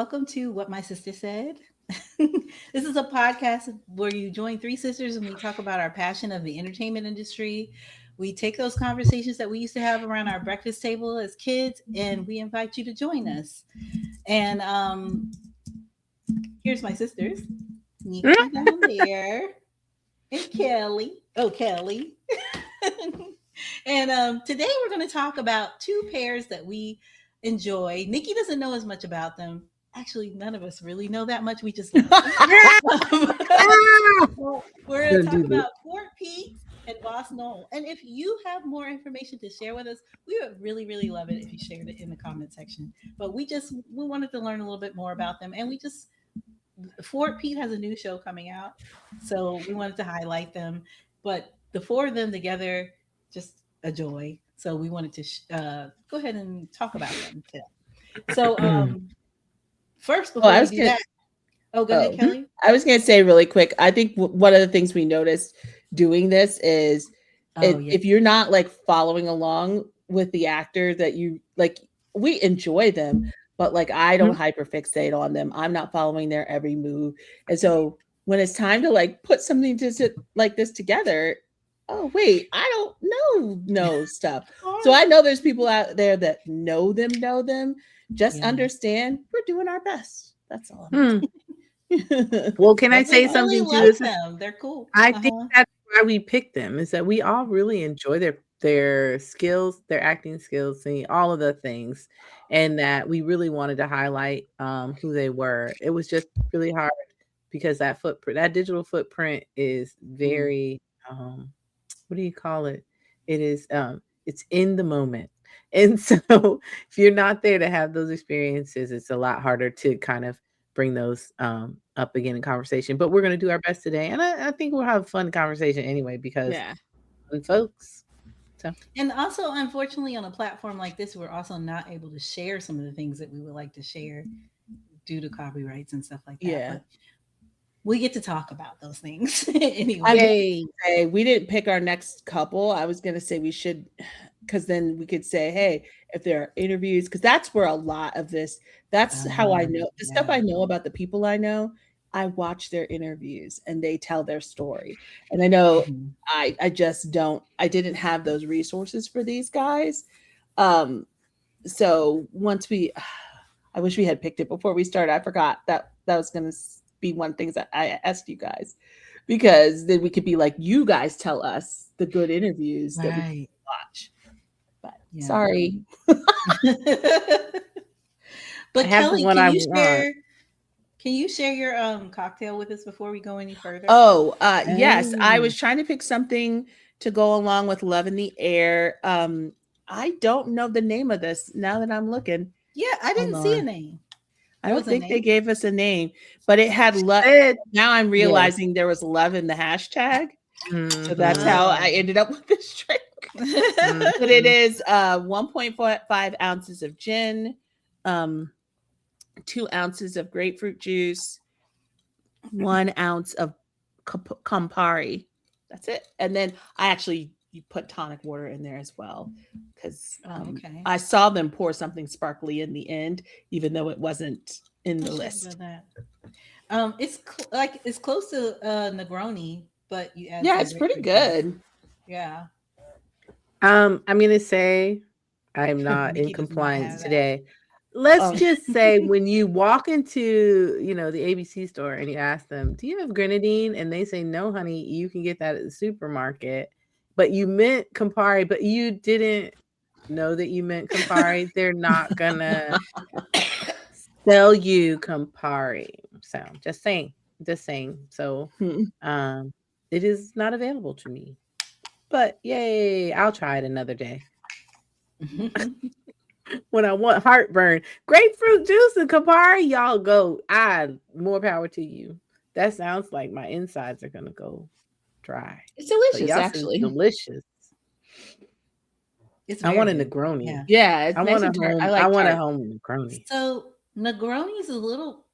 welcome to What My Sister Said. This is a podcast where you join three sisters and we talk about our passion of the entertainment industry. We take those conversations that we used to have around our breakfast table as kids and we invite you to join us. And here's my sisters, Nikki down there and Kelly. Oh, Kelly. And today we're going to talk about two pairs that we enjoy. Nikki doesn't know as much about them. Actually, none of us really know that much. We just we're going to talk about FortPeat and BossNoeul. And if you have more information to share with us, we would really, really love it if you shared it in the comment section. But we wanted to learn a little bit more about them, and FortPeat has a new show coming out, so we wanted to highlight them. But the four of them together, just a joy. So we wanted to go ahead and talk about them today. So first, before we do that, go ahead, Kelly. I was going to say really quick. I think one of the things we noticed doing this is if you're not like following along with the actor that you like, we enjoy them. But like, I don't hyperfixate on them. I'm not following their every move. And so when it's time to like put something like this together, oh, wait, I don't know stuff. So I know there's people out there that know them. Just understand we're doing our best. That's all. Well, can I say something to them? They're cool. I think that's why we picked them, is that we all really enjoy their skills, their acting skills, and all of the things, and that we really wanted to highlight who they were. It was just really hard because that digital footprint is very what do you call it? It is it's in the moment. And so if you're not there to have those experiences, it's a lot harder to kind of bring those up again in conversation. But we're going to do our best today. And I think we'll have a fun conversation anyway, because folks. So. And also, unfortunately, on a platform like this, we're also not able to share some of the things that we would like to share due to copyrights and stuff like that. Yeah. But we get to talk about those things anyway. We didn't pick our next couple. I was going to say we should, because then we could say, hey, if there are interviews, because that's where a lot of this, that's how I know the stuff I know about the people I know. I watch their interviews and they tell their story. And I know I didn't have those resources for these guys. So once I wish we had picked it before we started. I forgot that was going to be one thing that I asked you guys, because then we could be like, you guys tell us the good interviews that we watch. But sorry. But Kelly, can you share your cocktail with us before we go any further? Yes. I was trying to pick something to go along with Love in the Air. I don't know the name of this now that I'm looking. Yeah, I didn't see a name. I don't think they gave us a name, but it had love. Now I'm realizing there was love in the hashtag. So that's how I ended up with this drink. But it is 1.5 ounces of gin, 2 ounces of grapefruit juice, 1 ounce of Campari. That's it. And then you put tonic water in there as well, because I saw them pour something sparkly in the end, even though it wasn't in the list. It's close to Negroni, but you add it's pretty good. Yeah. I'm gonna say I'm not in compliance today. Let's just say when you walk into, the ABC store and you ask them, do you have grenadine? And they say, no, honey, you can get that at the supermarket. But you meant Campari, but you didn't know that you meant Campari. They're not gonna sell you Campari. So just saying. So it is not available to me. But yay, I'll try it another day. When I want heartburn, grapefruit juice and Campari, y'all go. More power to you. That sounds like my insides are gonna go dry. It's delicious, actually. Delicious. I want a Negroni. Yeah, I want a home Negroni. So Negroni is a little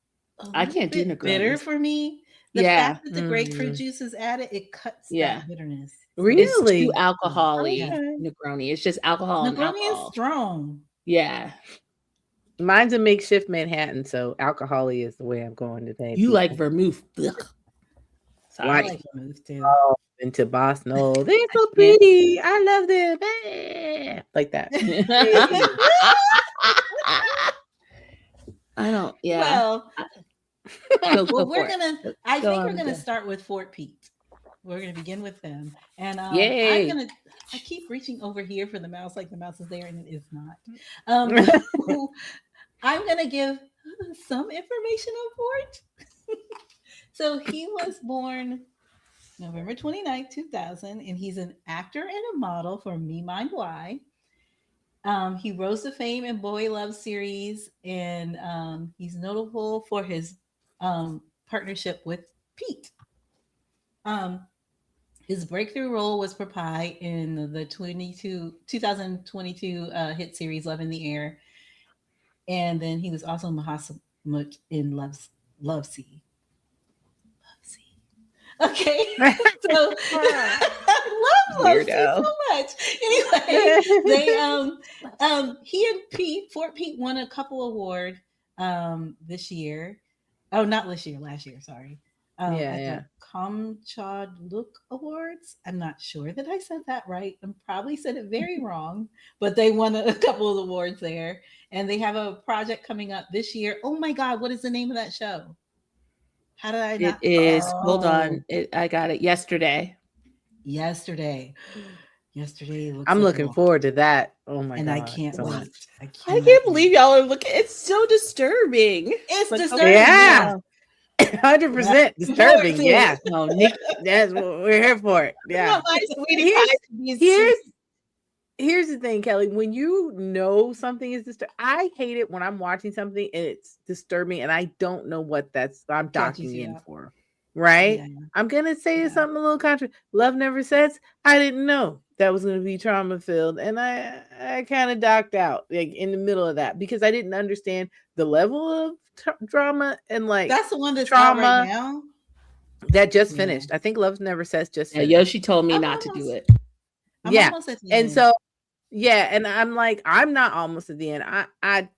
I can't do Negroni. Bitter for me. The fact that the grapefruit juice is added, it cuts that bitterness. Really? It's too alcohol-y. Negroni. It's just alcohol and alcohol. Negroni is strong. Yeah. Mine's a makeshift Manhattan, so alcohol-y is the way I'm going today. You people. like vermouth. Ugh. I Sorry. like vermouth too. Oh, into BossNoeul. They're so pretty. I love them. Eh. Like that. I don't. Yeah. Well, Go we're for it. gonna. Go I think on, we're gonna Jen. start with FortPeat. We're gonna begin with them, and Yay. I'm gonna. I keep reaching over here for the mouse, like the mouse is there, and it is not. I'm gonna give some information on Fort. So he was born November 29th, 2000, and he's an actor and a model for MeMindY. He rose to fame in Boy Love series, and he's notable for his partnership with Pete. Um, his breakthrough role was Popeye in the 2022 hit series Love in the Air, and then he was also Mahamut in Lovesea. Okay, so I love Lovesea so much. Anyway, he and FortPeat won a couple award this year. Oh, not this year, last year. Sorry. At the Kamchad Look Awards. I'm not sure that I said that right. I probably said it very wrong, but they won a couple of awards there, and they have a project coming up this year. Oh my God, what is the name of that show? How did I not? It is. Hold on. I got it yesterday. Yesterday. I'm looking forward to that. Oh my God. I can't wait. I can't believe y'all are looking. It's so disturbing. It's disturbing. Yeah. 100% disturbing. Yeah. No, Nick, that's what we're here for. It. Yeah. Here's the thing, Kelly. When you know something is disturbing, I hate it when I'm watching something and it's disturbing and I don't know what I'm docking in for. Right? Yeah. I'm gonna say something a little contrary. Love Never Sets. I didn't know that was gonna be trauma filled, and I kind of docked out like in the middle of that because I didn't understand the level of drama and like that's the one that's trauma out right now. That just finished. I think Love Never Sets just finished. Yoshi told me not to do it. I'm almost at the end. So and I'm like, I'm not almost at the end. I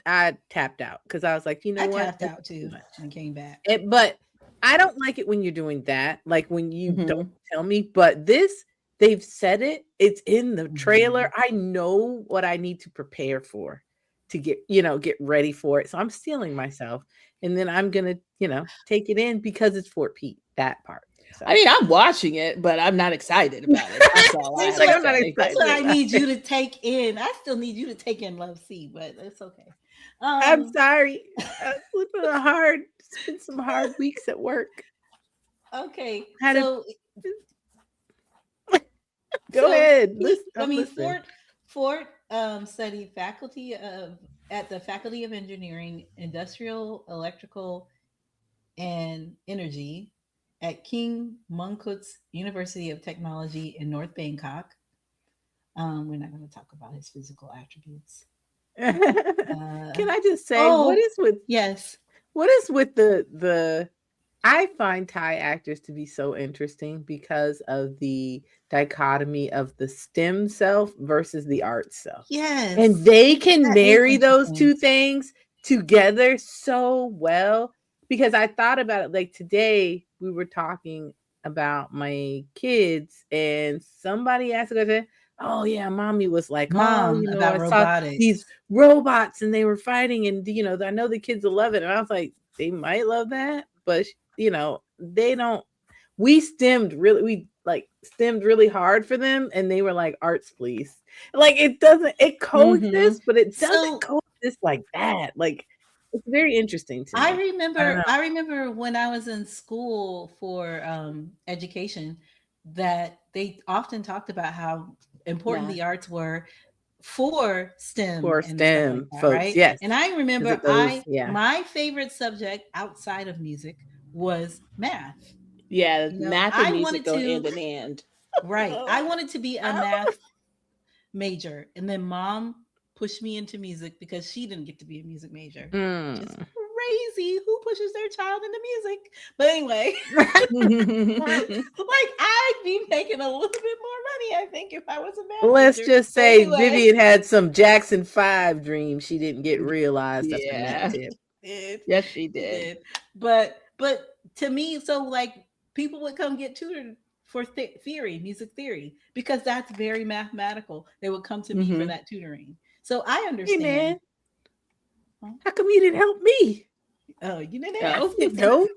tapped out because I was like, you know what? I tapped out too and came back. But I don't like it when you're doing that, like when you don't tell me. But they've said it. It's in the trailer. I know what I need to prepare for to get ready for it. So I'm stealing myself, and then I'm gonna take it in because it's FortPeat, that part. So. I mean, I'm watching it, but I'm not excited about it. That's all I'm not excited. That's what I need you to take in. I still need you to take in Lovesea, but it's okay. I'm sorry. It's been it's been some hard weeks at work. Okay. Go ahead. Fort studied at the Faculty of Engineering, Industrial, Electrical, and Energy at King Mongkut's University of Technology in North Bangkok. We're not going to talk about his physical attributes. Can I just say what is with the I find Thai actors to be so interesting because of the dichotomy of the STEM self versus the art self. Yes. And they can marry those two things together so well. Because I thought about it, like today we were talking about my kids and somebody asked a question, oh yeah, mommy was like, I saw these robots and they were fighting and I know the kids will love it. And I was like, they might love that, but they don't. We stemmed really hard for them and they were like, arts please. Like it coexists, but it doesn't coexist like that. Like it's very interesting to me. I remember when I was in school for education that they often talked about how important the arts were for STEM. For STEM like that, folks, right? Yes. And I remember my favorite subject outside of music was math. Yeah, math and music go hand in hand. Right. I wanted to be a math major, and then mom pushed me into music because she didn't get to be a music major. Which is crazy. Who pushes their child into music? But anyway, like I'd be making a little bit more money, I think, if I was a band Let's major. just But say anyway, Vivian had some Jackson 5 dreams she didn't get realized up in Yeah. that tip. Yes, she she did. did. But to me, so like people would come get tutored for theory, music theory, because that's very mathematical. They would come to me for that tutoring. So I Hey understand. man, Huh? how come you didn't help me? Oh, you didn't I ask. didn't know.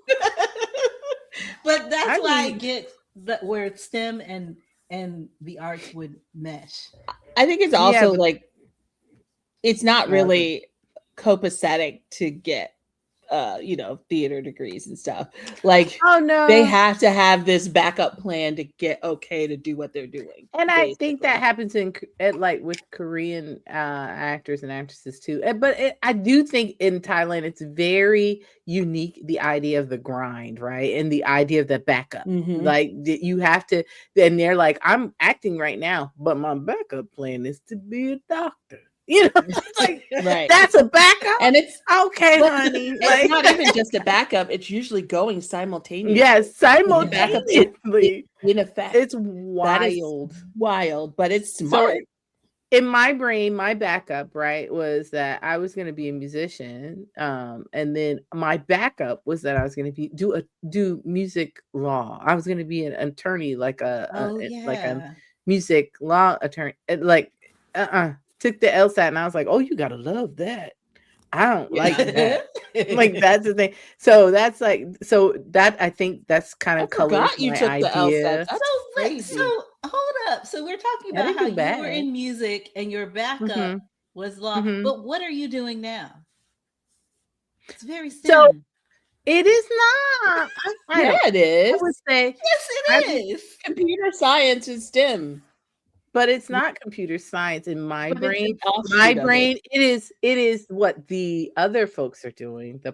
But that's I why I need. get that where STEM and the arts would mesh. I think it's Yeah, also but like it's not no, really copacetic to get theater degrees and stuff. Like oh they no. have to have this backup plan to get okay to do what they're doing. And I think that basically. happens like with Korean actors and actresses too. But I do think in Thailand it's very unique, the idea of the grind, right? And the idea of the backup. Mhm. Like you have to, and they're like, I'm acting right now, but my backup plan is to be a doctor. You know, it's like Right. that's a backup. And it's Okay, but honey. it's Like not even just a backup, it's usually going simultaneously. yes, The backup is simultaneously. in effect. It's That is wild. wild, but it's So smart. in my brain, my backup, right, was that I was going to be a musician, and then my backup was that I was going to do music law. I was going to be an attorney, like like a music law attorney. Like took the LSAT, and I was like, oh, you gotta love that. I don't like that. Like that's the thing. So that's like that I think that's kind I of colors forgot you my took the idea. LSAT. That's crazy. So hold up. So we're talking I about didn't how do you bad. were in music and your backup was law. But what are you doing now? It's very STEM. So it is not. Yeah, it is. I would say yes, it is. Computer science is STEM. But it's not computer science in my But brain. it's an offshoot My of it. brain, it is what the other folks are doing. The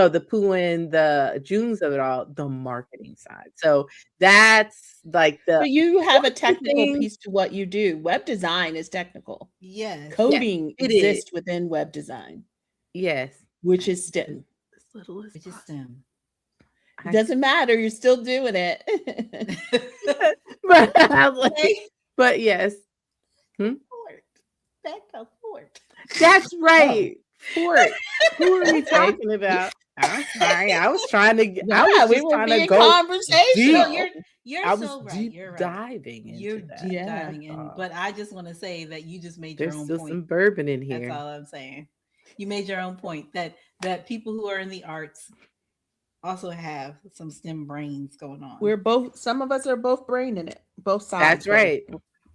the Puin, the Junes of it all, the marketing side. So that's like the But you have a technical thing. piece to what you do. Web design is technical. Yes. Coding it exists is. within web design, Yes. which is STEM. As little as Which is STEM. It doesn't matter. You're still doing it. but, I was like, but yes. Backup Fort. That's right. Fort. Who are we talking about? I'm sorry. I was trying to. Yeah, I was we just were trying to being go conversational. deep. You're I was so right. deep You're right. diving into You're that. deep diving in, but I just want to say that you just made There's your own still point. some bourbon in here. That's all I'm saying. You made your own point that people who are in the arts also have some STEM brains going on. We're both. Some of us are both braining it. Both sides. That's right.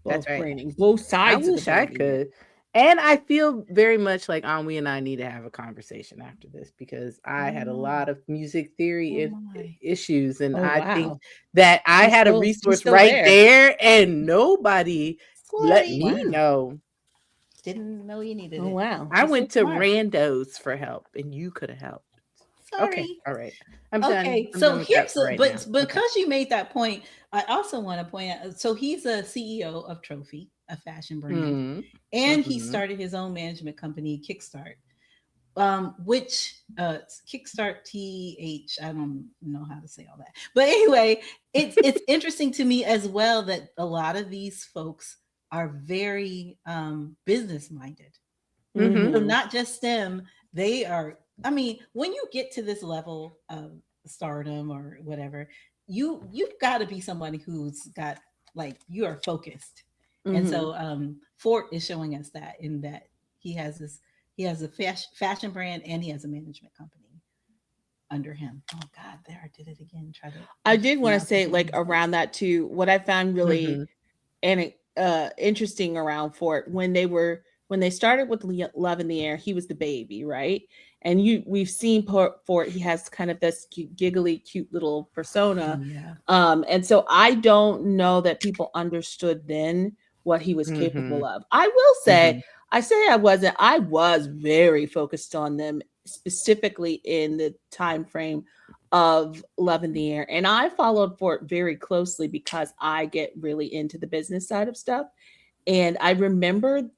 Both braining. Both sides. I wish I could. And I feel very much like Anwi and I need to have a conversation after this because I had a lot of music theory issues, and I think that I had a resource right there, and nobody let me know. Didn't know you needed it. Oh wow! I went to randos for help, and you could have helped. Sorry. Okay, all right. I'm done. Okay, so here's because you made that point, I also want to point out. So he's a CEO of Trophy, a fashion brand, and he started his own management company, Kickstart, which Kickstart TH. I don't know how to say all that, but anyway, it's interesting to me as well that a lot of these folks are very business minded. So not just STEM, they are. I mean, when you get to this level of stardom or whatever, you've got to be somebody who's got like you are focused. And so Fort is showing us that in that he has a fashion brand and he has a management company under him. Oh God, there I did it again. I did want to say like around that too. What I found really interesting around Fort when they started with Love in the Air, he was the baby, right? And we've seen Fort, he has kind of this giggly, cute little persona. And so I don't know that people understood then what he was capable of. I will say, I was very focused on them, specifically in the time frame of Love in the Air. And I followed Fort very closely because I get really into the business side of stuff. And I remember,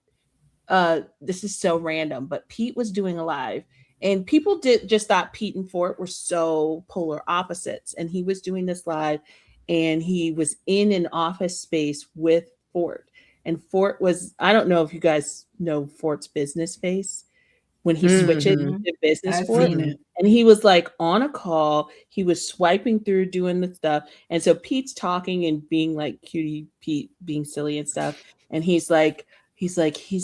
this is so random, but Pete was doing a live And people just thought Pete and Fort were so polar opposites. And he was doing this live, and he was in an office space with Fort. And Fort was, I don't know if you guys know Fort's business face when he switches to business I've Fort. seen it. And he was like on a call, he was swiping through, doing the stuff. And so Pete's talking and being like cutie Pete, being silly and stuff. And he's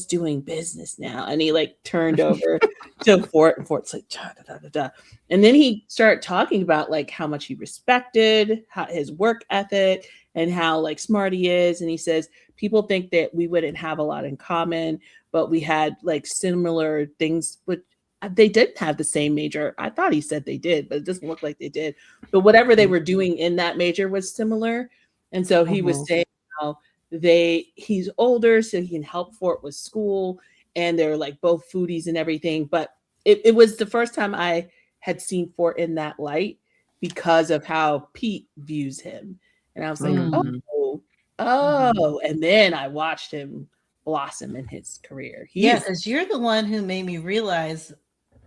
doing business now. And he like turned over to Fort, and Fort's like, da, da, da, da, da. And then he started talking about like how much he respected his work ethic and how like smart he is. And he says, people think that we wouldn't have a lot in common, but we had like similar things, but they didn't have the same major. I thought he said they did, but it doesn't look like they did. But whatever they were doing in that major was similar. And so he was saying how he's older, so he can help Fort with school, and they're like both foodies and everything. But it was the first time I had seen Fort in that light because of how Pete views him. And I was like, and then I watched him blossom in his career. Because you're the one who made me realize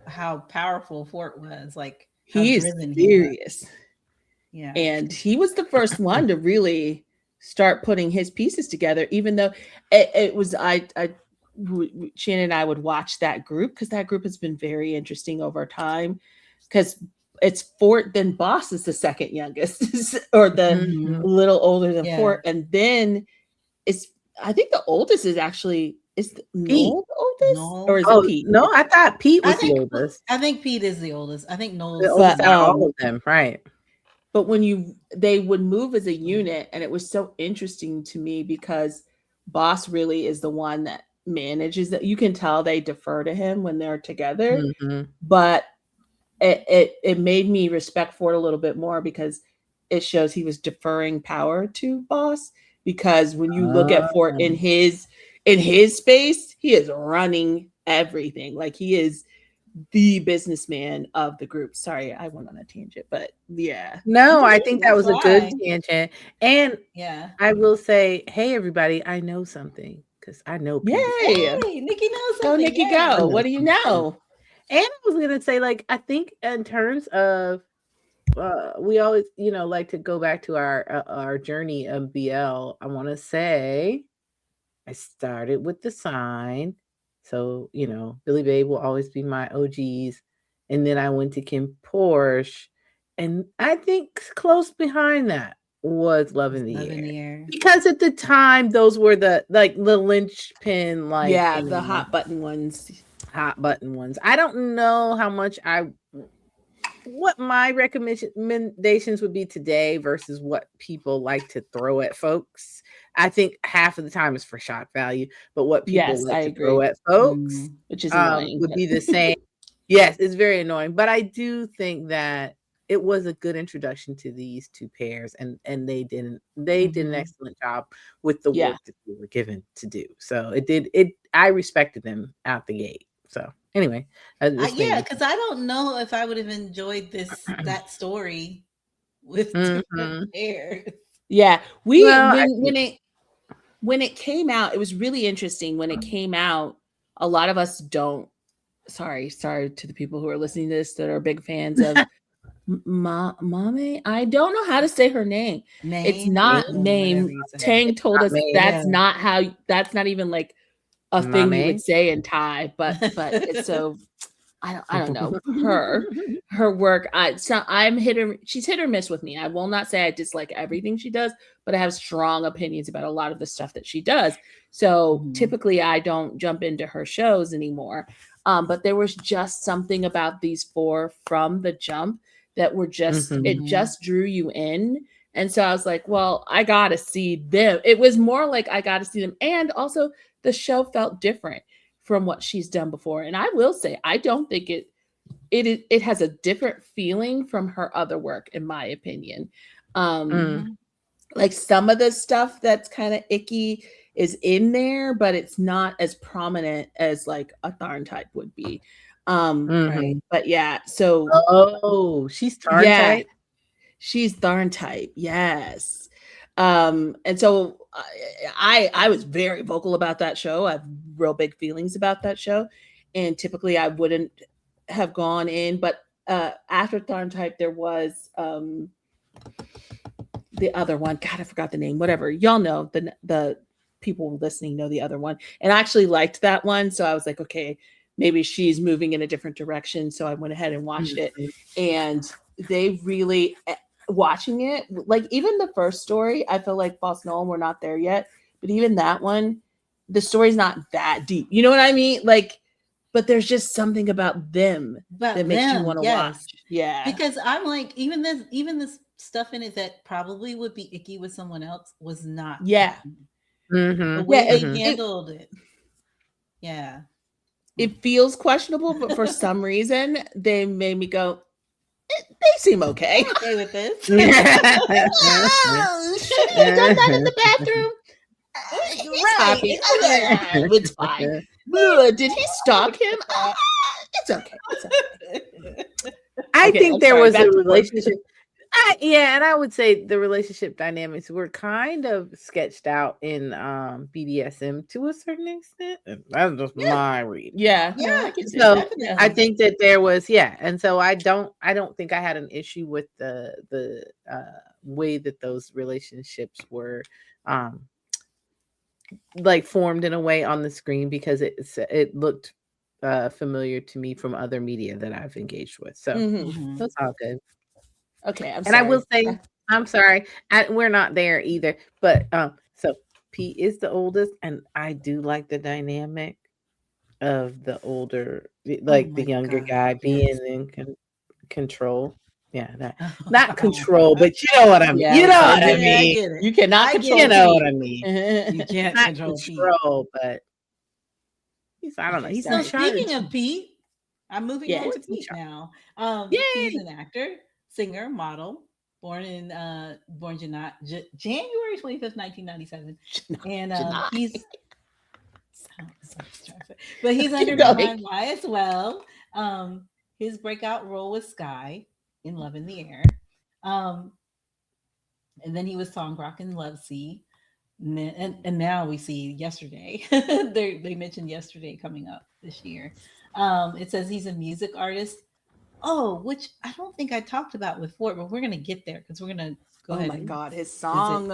how powerful Fort was. Like, he is serious. Yeah. And he was the first one to really start putting his pieces together, even though it was, Shannon and I would watch that group, because that group has been very interesting over time, because it's Fort, then Boss is the second youngest, or the little older than Fort. And then I think the oldest is actually, Noel the oldest? No. Or is it Pete? No, I thought Pete was the oldest. I think Pete is the oldest. I think Noel's the oldest out of all of them, right? But when they would move as a unit, and it was so interesting to me because Boss really is the one that manages that. You can tell they defer to him when they're together, but it made me respect Fort a little bit more, because it shows he was deferring power to Boss. Because when you look at Fort in his space, he is running everything. Like, he is the businessman of the group. Sorry, I went on a tangent, but yeah. No, I think that was a good tangent. And I will say, hey everybody, I know something, because I know people. Yay! Hey, Nikki knows Go, something. Nikki, go. What do you know? And I was gonna say, like, I think in terms of we always, like to go back to our journey of BL. I want to say I started with the sign. So, Billy Babe will always be my OGs. And then I went to Kim Porsche. And I think close behind that was Love in the Air. Because at the time, those were the linchpin, the hot button ones. I don't know how much what my recommendations would be today versus what people like to throw at folks. I think half of the time is for shock value, but what people like to throw at folks, which is annoying, would be the same. Yes, it's very annoying, but I do think that it was a good introduction to these two pairs, and they did an excellent job with the work that they were given to do. So I respected them out the gate. So anyway, because I don't know if I would have enjoyed that story with different pairs. Yeah, when it came out, it was really interesting. When it came out, a lot of us don't. Sorry to the people who are listening to this that are big fans of Mame. I don't know how to say her name. It's not Mame. Tang told us that's not how. That's not even like a thing you would say in Thai, but it's so I don't know her work. She's hit or miss with me. I will not say I dislike everything she does, but I have strong opinions about a lot of the stuff that she does. So typically I don't jump into her shows anymore. But there was just something about these four from the jump that were just it just drew you in. And so I was like, well, I gotta see them. It was more like I gotta see them, and also the show felt different from what she's done before. And I will say, I don't think it has a different feeling from her other work, in my opinion. Like some of the stuff that's kind of icky is in there, but it's not as prominent as like a Tharn type would be. Right. But yeah, so she's Tharn type. She's Tharn type, yes. And so I was very vocal about that show. I have real big feelings about that show, and typically I wouldn't have gone in, but after Tharn Type, there was the other one. God, I forgot the name. Whatever. Y'all know the people listening know the other one. And I actually liked that one. So I was like, okay, maybe she's moving in a different direction. So I went ahead and watched it. And they really watching it, like even the first story, I feel like BossNoeul, we're not there yet. But even that one, the story's not that deep. You know what I mean? Like, but there's just something about them that makes you want to watch. Yeah. Because I'm like, even this stuff in it that probably would be icky with someone else was not. Yeah. The way they handled it. Yeah. It feels questionable, but for some reason, they made me go, they seem okay. I'm okay with this. Should he have done that in the bathroom? He's happy. It's fine. Did he stalk him? It's okay. It's okay. I think there was a relationship. And I would say the relationship dynamics were kind of sketched out in BDSM to a certain extent. That's just my read. Yeah. So I think that there was, and so I don't think I had an issue with the way that those relationships were like formed in a way on the screen, because it looked familiar to me from other media that I've engaged with. So that's all good. Okay, I will say, I'm sorry, we're not there either. But so Pete is the oldest, and I do like the dynamic of the older, like the younger guy being in control. Yeah, not control, but you know what I mean. Yeah, you know what I mean. You cannot control. You know what I mean. You can't not control, but I don't know. He's so not speaking of Pete, I'm moving on to Pete now. He's an actor, singer, model, born January 25th, 1997. And he's under MeMindY as well. His breakout role was Sky in Love in the Air. And then he was Songrock in Lovesea. And now we see Yesterday. They mentioned Yesterday coming up this year. It says he's a music artist. Which I don't think I talked about with Fort, but we're going to get there because we're going to go ahead. Oh my God, his song.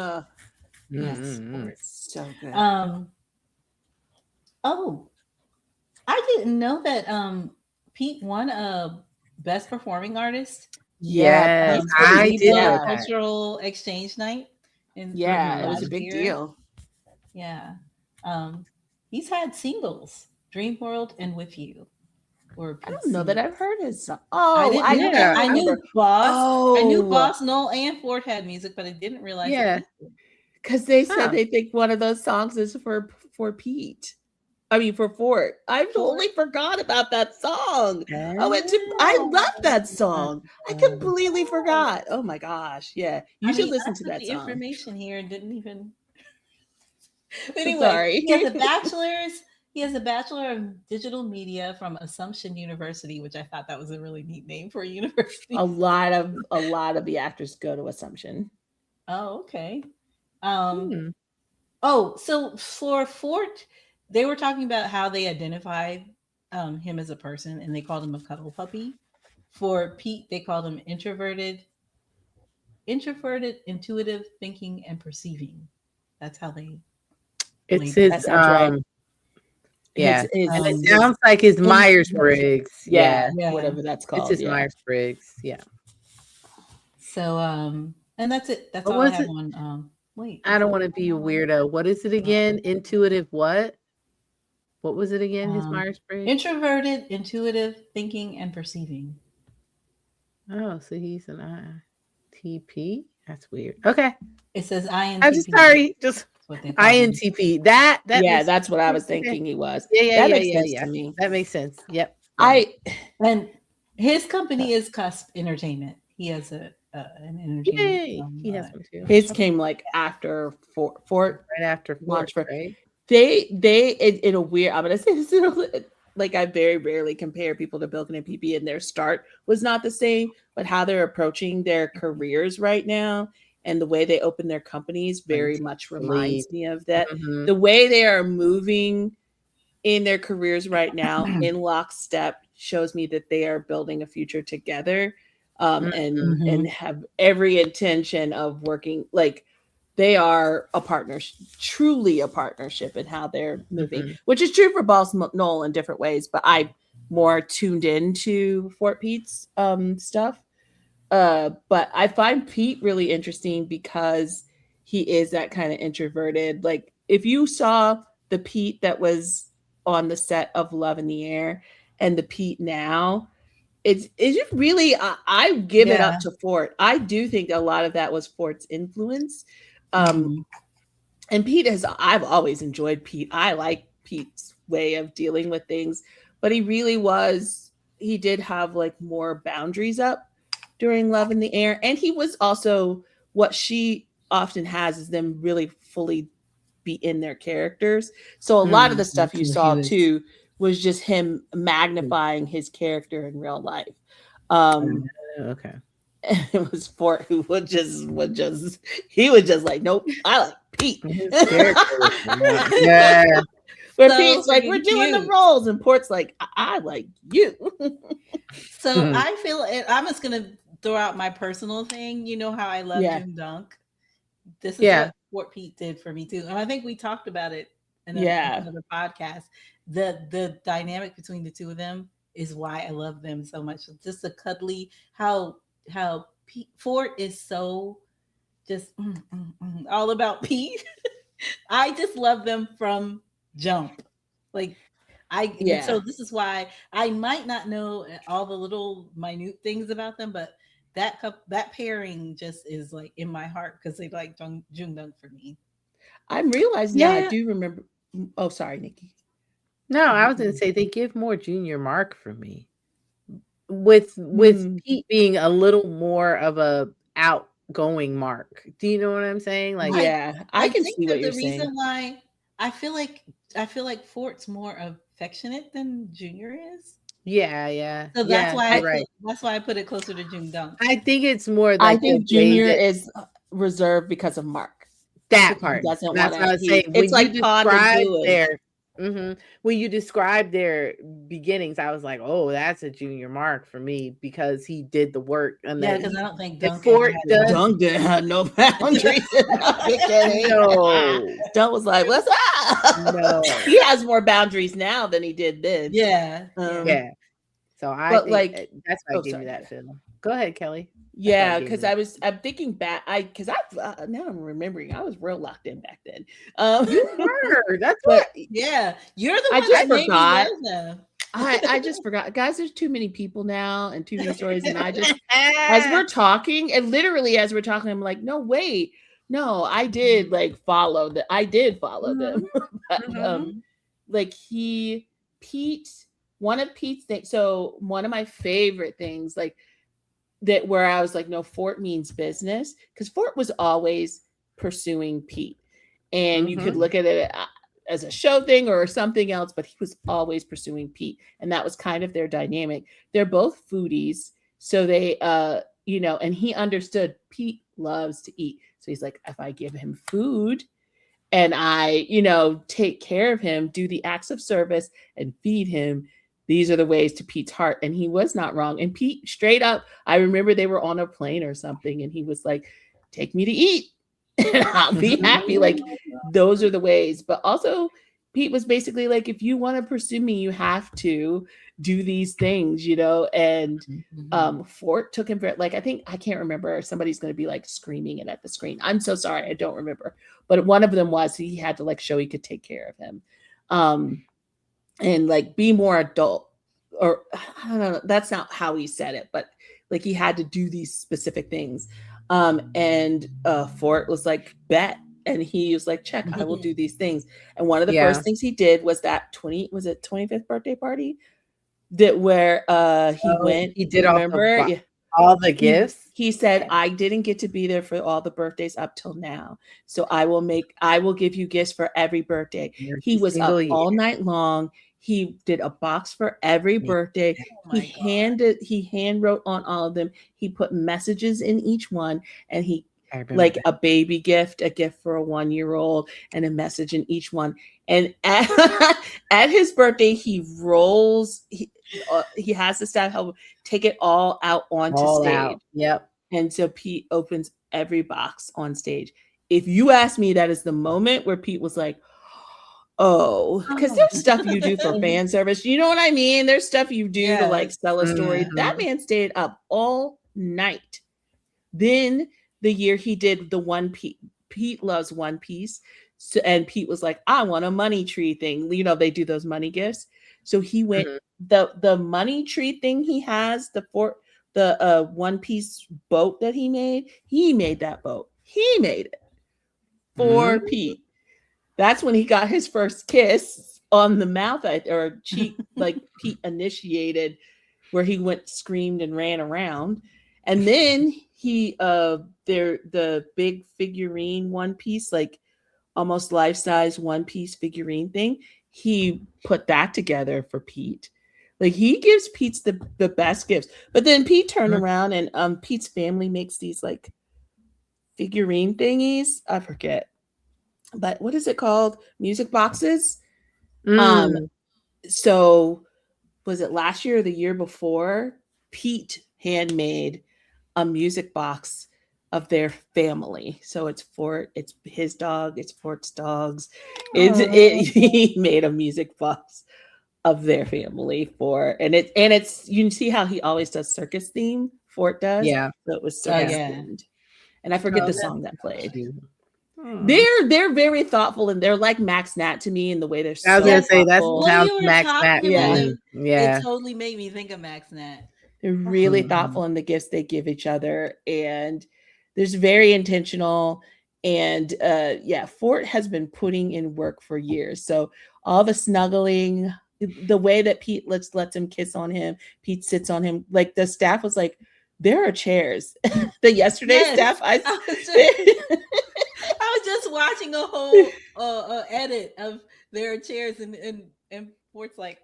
Yes, so good. I didn't know that Pete won a Best Performing Artist. Yes, I did. Cultural exchange night. It was a big deal. Yeah. He's had singles, Dream World and With You. I don't know that I've heard his song. I knew BossNoeul and Fort had music, but I didn't realize. Yeah, because they said they think one of those songs is for Pete. I mean, for Fort. I totally forgot about that song. I love that song. I completely forgot. Oh my gosh! Yeah, you should listen to that song. Information here and didn't even. Anyway, sorry. He has a bachelor's. He has a Bachelor of Digital Media from Assumption University, which I thought that was a really neat name for a university. A lot of the actors go to Assumption. Oh, okay. So for Fort, they were talking about how they identified him as a person, and they called him a cuddle puppy. For Pete, they called him introverted, intuitive, thinking, and perceiving. That's how they. It's his. Yeah, and it sounds like his Myers-Briggs. Yeah, whatever that's called. It's his Myers-Briggs. Yeah. So, and that's it. That's all I have on. Wait, I don't want to be a weirdo. What is it again? Intuitive what? What was it again? His Myers-Briggs? Introverted, intuitive, thinking, and perceiving. Oh, so he's an INTP? That's weird. Okay. It says INTP. I'm just sorry. Just INTP. That's what I was thinking he was. Yeah. That makes sense to me. That makes sense. Yep. And his company is Cusp Entertainment. He has an entertainment. He has one too. His came like after Fort. Right after Fort, right? They in a weird. I'm gonna say this like I very rarely compare people to Bilkin and PP, and their start was not the same, but how they're approaching their careers right now. And the way they open their companies very much reminds me of that. The way they are moving in their careers right now in lockstep shows me that they are building a future together, and have every intention of working. Like, they are a partnership, truly a partnership in how they're moving, which is true for BossNoeul in different ways. But I more tuned into FortPeat's stuff. But I find Pete really interesting because he is that kind of introverted. Like, if you saw the Pete that was on the set of Love in the Air and the Pete now, it's just really, I give it up to Fort. I do think a lot of that was Fort's influence. And Pete I've always enjoyed Pete. I like Pete's way of dealing with things, but he did have like more boundaries up during Love in the Air. And he was also, what she often has is them really fully be in their characters. So a lot of the stuff you saw too was just him magnifying his character in real life. Okay. And it was Fort who would just like, nope, I like Pete. Yeah. Where Pete's like, we're doing the roles, and Port's like, I like you. So I feel I'm just gonna throw out my personal thing. You know how I love June Dunk. This is what Fort Pete did for me too, and I think we talked about it in another podcast. The dynamic between the two of them is why I love them so much. Just the cuddly, how Fort is so just all about Pete. I just love them from jump. Like, so this is why I might not know all the little minute things about them, but that pairing just is like in my heart because they like June Dunk for me. I'm realizing now I do remember. Oh, sorry, Nikki. No, I was going to say they give more Junior Mark for me. With Pete being a little more of a outgoing Mark. Do you know what I'm saying? Like, I can see what you're saying. The reason why I feel like Fort's more affectionate than Junior is. Yeah. So that's why that's why I put it closer to June Dunk. I think it's more. Like I think Junior is reserved because of Mark. That part. That's what I was saying. It's like when you describe their beginnings, I was like, "Oh, that's a Junior Mark for me," because he did the work. And because I don't think Dunk didn't have no boundaries. No, Dunk was like, "What's up?" No, he has more boundaries now than he did then. Yeah. So I think that's why I gave you that feeling. Go ahead, Kelly. Yeah, because I'm thinking back. Now I'm remembering. I was real locked in back then. You were. That's what. Yeah, you're the one. I just forgot. I just forgot, guys. There's too many people now and too many stories, and I just as we're talking, and literally as we're talking, I'm like, no, wait, no, I did like follow that. I did follow them, but, like Pete. One of Pete's things. So one of my favorite things, like that, where I was like, no, Fort means business, because Fort was always pursuing Pete, and you could look at it as a show thing or something else, but he was always pursuing Pete, and that was kind of their dynamic. They're both foodies, so they, and he understood Pete loves to eat, so he's like, if I give him food and I, take care of him, do the acts of service and feed him, these are the ways to Pete's heart. And he was not wrong. And Pete, straight up, I remember they were on a plane or something, and he was like, take me to eat and I'll be happy. Like, those are the ways. But also, Pete was basically like, if you want to pursue me, you have to do these things, and Fort took him for it. Like, I can't remember. Somebody's going to be like screaming it at the screen. I'm so sorry. I don't remember. But one of them was he had to like show he could take care of him. And like be more adult, or I don't know, that's not how he said it, but like he had to do these specific things. And Fort was like, bet. And he was like, check, I will do these things. And one of the first things he did was that 25th birthday party where he did all the gifts. He said, I didn't get to be there for all the birthdays up till now. So I will give you gifts for every birthday. He was up all night long. He did a box for every birthday. He hand wrote on all of them. He put messages in each one, and he like a baby gift, a gift for a 1-year-old, and a message in each one. And at his birthday, he rolls. He has the staff help take it all out onto All stage. out. Yep. And so Pete opens every box on stage. If you ask me, that is the moment where Pete was like, oh, because there's stuff you do for fan service. You know what I mean? There's stuff you do to like sell a story. That man stayed up all night. Then the year he did the One Piece, Pete loves One Piece. So, and Pete was like, I want a money tree thing. You know, they do those money gifts. So he went, the money tree thing he has, the One Piece boat that he made that boat. He made it for Pete. That's when he got his first kiss on the mouth or cheek, like Pete initiated, where he went, screamed, and ran around. And then he, the big figurine One Piece, like almost life-size One Piece figurine thing, he put that together for Pete. Like, he gives Pete's the best gifts. But then Pete turned around and Pete's family makes these like figurine thingies. I forget. But what is it called? Music boxes. So was it last year or the year before? Pete handmade a music box of their family. So it's his dog, it's Fort's dogs. He made a music box of their family and it's you can see how he always does circus theme. Fort does. Yeah. So it was circus themed. And I forget the song that played. They're very thoughtful, and they're like Max Nat to me in the way they're so I was gonna say thoughtful. that's how Max Nat. It totally made me think of Max Nat. They're really thoughtful in the gifts they give each other, and there's very intentional. And Fort has been putting in work for years. So all the snuggling, the way that Pete lets him kiss on him, Pete sits on him. Like, the staff was like, there are chairs. The yesterday staff, I was just watching a whole edit of their chairs, and Fort's like,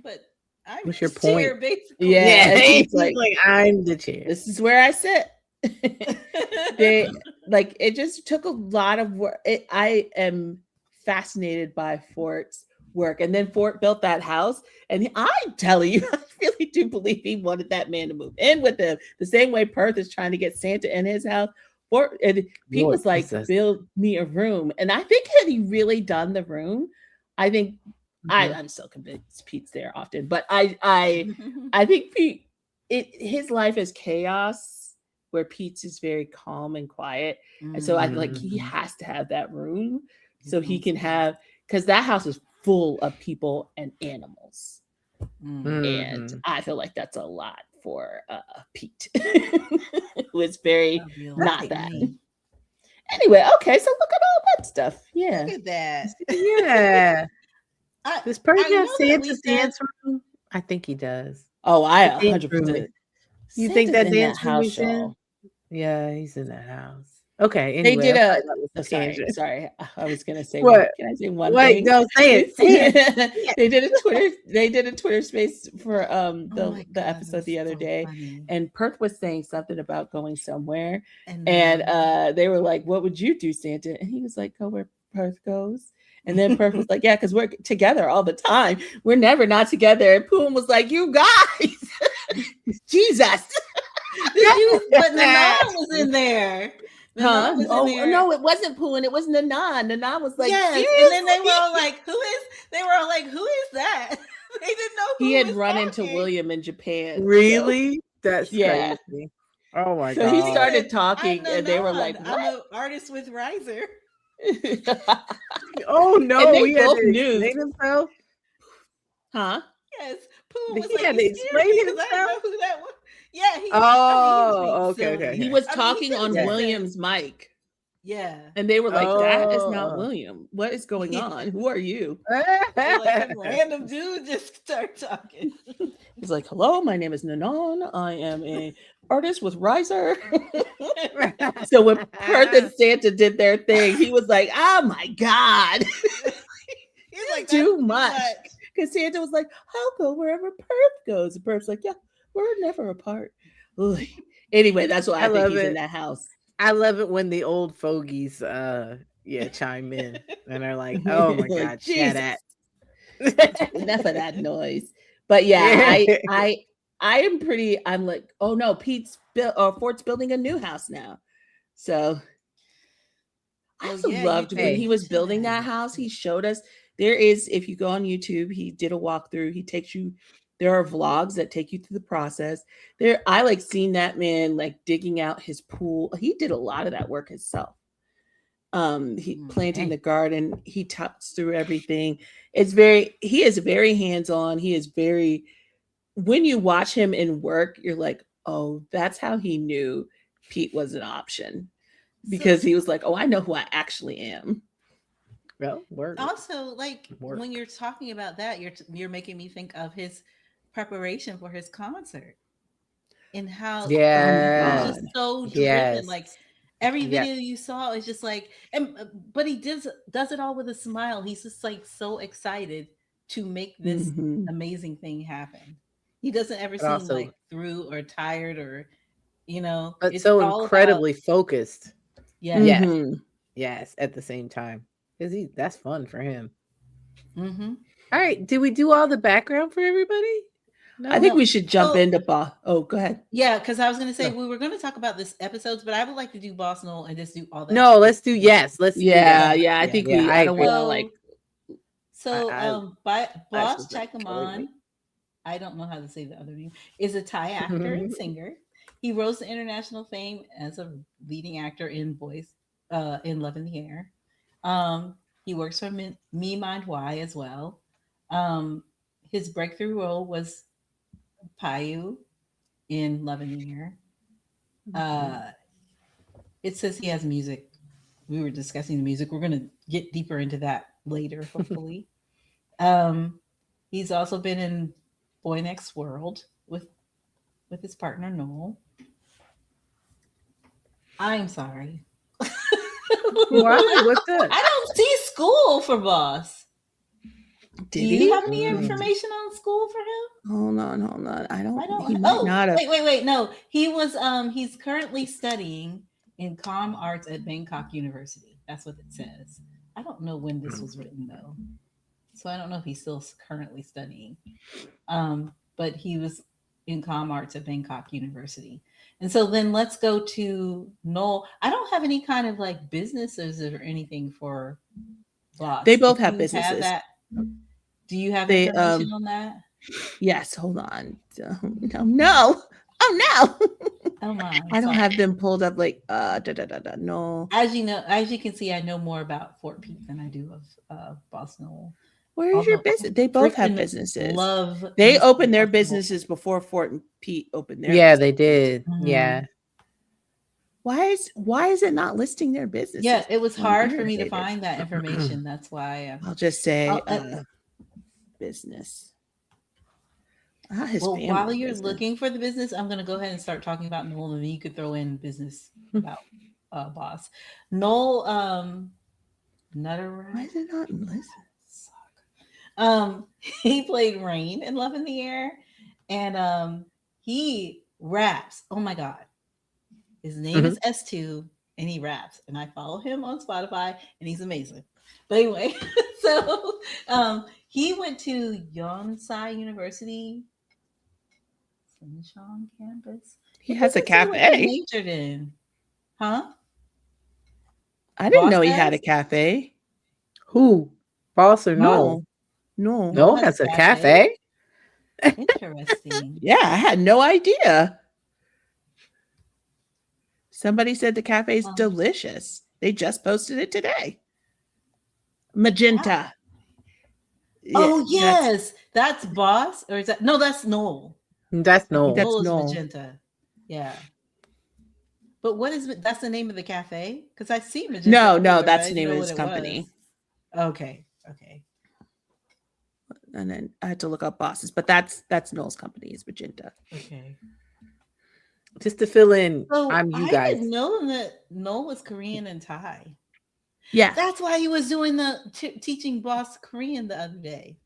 but I'm what's your chair, point? basically. Yeah, he's like I'm the chair. This is where I sit. They like, it just took a lot of work. I am fascinated by Fort's work, and then Fort built that house, and I'm telling you, I really do believe he wanted that man to move in with him, the same way Perth is trying to get Santa in his house. Fort, and Pete was like, build me a room. And I think, had he really done the room, I think I'm still convinced Pete's there often, but I think Pete, his life is chaos, where Pete's is very calm and quiet. And so I like, he has to have that room so he can have, because that house is full of people and animals. And I feel like that's a lot for Pete, who is very not that. Anyway, okay, so look at all that stuff. Yeah. Look at that. Yeah. Does Perth have Santa's dance room? I think he does. Oh, I 100%. You think that dance room he's in? Yeah, he's in that house. Okay, anyway, they did sorry. I was gonna say what? Can I say one thing? No, say it. They did a Twitter space for the episode the other day, funny. And Perth was saying something about going somewhere, and they were like, "What would you do, Santa?" And he was like, "Go where Perth goes." And then Perth was like, "Yeah, because we're together all the time. We're never not together." And Poon was like, "You guys, Jesus." But Nana was in there. Huh? No, it wasn't Poon. It was Nanan. Nanan was like, yes. And then they were all like, who is that? They didn't know who he had run into William in Japan. Really? So. That's crazy. Oh my God. So he started talking and they were like, what? I'm an artist with Riser. Oh no, and they both knew himself. Huh? Yes. Poon was he had to explain himself. I didn't know who that was. Yeah. Okay. He was talking on William's mic. Yeah. And they were like, that is not William. What is going on? Who are you? Like, some random dude just started talking. He's like, hello, my name is Nanan. I am an artist with Riser. So when Perth and Santa did their thing, he was like, oh my God. He's like, too much. Because Santa was like, I'll go wherever Perth goes. And Perth's like, yeah, we're never apart. Ugh. Anyway, that's why I think he's in that house. I love it when the old fogies chime in and are like, oh my God, shut up. Enough of that noise. But yeah, I'm like, oh no, Fort's building a new house now. So I also loved when he was building that house. He showed us if you go on YouTube, he did a walkthrough. He takes you. There are vlogs that take you through the process. I like seeing that man like digging out his pool. He did a lot of that work himself. He planting the garden. He talks through everything. He is very hands-on. He is very. When you watch him in work, you're like, oh, that's how he knew Pete was an option. Because he was like, oh, I know who I actually am. Well, also, like when you're talking about that, you're making me think of his preparation for his concert and how he's just so driven. Like every video you saw is just like, but he does it all with a smile. He's just like so excited to make this amazing thing happen. He doesn't ever seem like through or tired or, but it's so incredibly focused. Yeah. Yes. At the same time, because that's fun for him. All right. Did we do all the background for everybody? No, I think we should jump into Boss. Oh, go ahead. Yeah, because I was going to say we were going to talk about this episodes, but I would like to do BossNoeul and just do all that. No, let's do let's do that. Yeah. I think I don't want to like. So, Boss Chikaman, I don't know how to say the other name, is a Thai actor and singer. He rose to international fame as a leading actor in Love in the Air. He works for MeMindY as well. His breakthrough role was Payu in Love in the Air. It says he has music. We were discussing the music. We're going to get deeper into that later, hopefully. He's also been in Boy Next World with his partner Noel. I'm sorry. Why? What's that? I don't see school for Boss. Do you have any information on school for him? Hold on. I don't. He might not have. Wait. No, he was. He's currently studying in comm arts at Bangkok University. That's what it says. I don't know when this was written though, so I don't know if he's still currently studying. But he was in comm arts at Bangkok University. And so then let's go to Noel. I don't have any kind of like businesses or anything for Boss. They both have businesses. Do you have information on that? Yes. Hold on. No. Oh no. Oh my. I don't have them pulled up like no. As you can see, I know more about FortPeat than I do of BossNoeul. Where is your business? They both have businesses. They opened their businesses before FortPeat opened their. Yeah, they did. Yeah. Why is it not listing their businesses? Yeah, it was hard for me to find that information. That's why I'll just say business. While you're looking for the business, I'm going to go ahead and start talking about Noel, and then you could throw in business about Boss. Noel Nutter. Why is it not listen? He played Rain in Love in the Air, and he raps. Oh my god, his name is S2, and he raps, and I follow him on Spotify, and he's amazing. But anyway, so he went to Yonsei University, Sunshine campus. He has a cafe. Majored in, huh? I didn't know he had a cafe. Who? Boss or Noel? No. Noel has a cafe. Interesting. Yeah, I had no idea. Somebody said the cafe is delicious. They just posted it today. Magenta. Yeah, oh yes, that's Boss, or is that no? That's Noel. That's Noel. That's Noel. Magenta. Yeah. But what is it? That's the name of the cafe? Because I see Magenta. No, that's the name of his company. Okay. And then I had to look up Bosses, but that's Noel's company is Magenta. Okay. Just to fill in, so I'm you guys. I didn't know that Noel was Korean and Thai. Yeah. That's why he was doing the teaching Boss Korean the other day.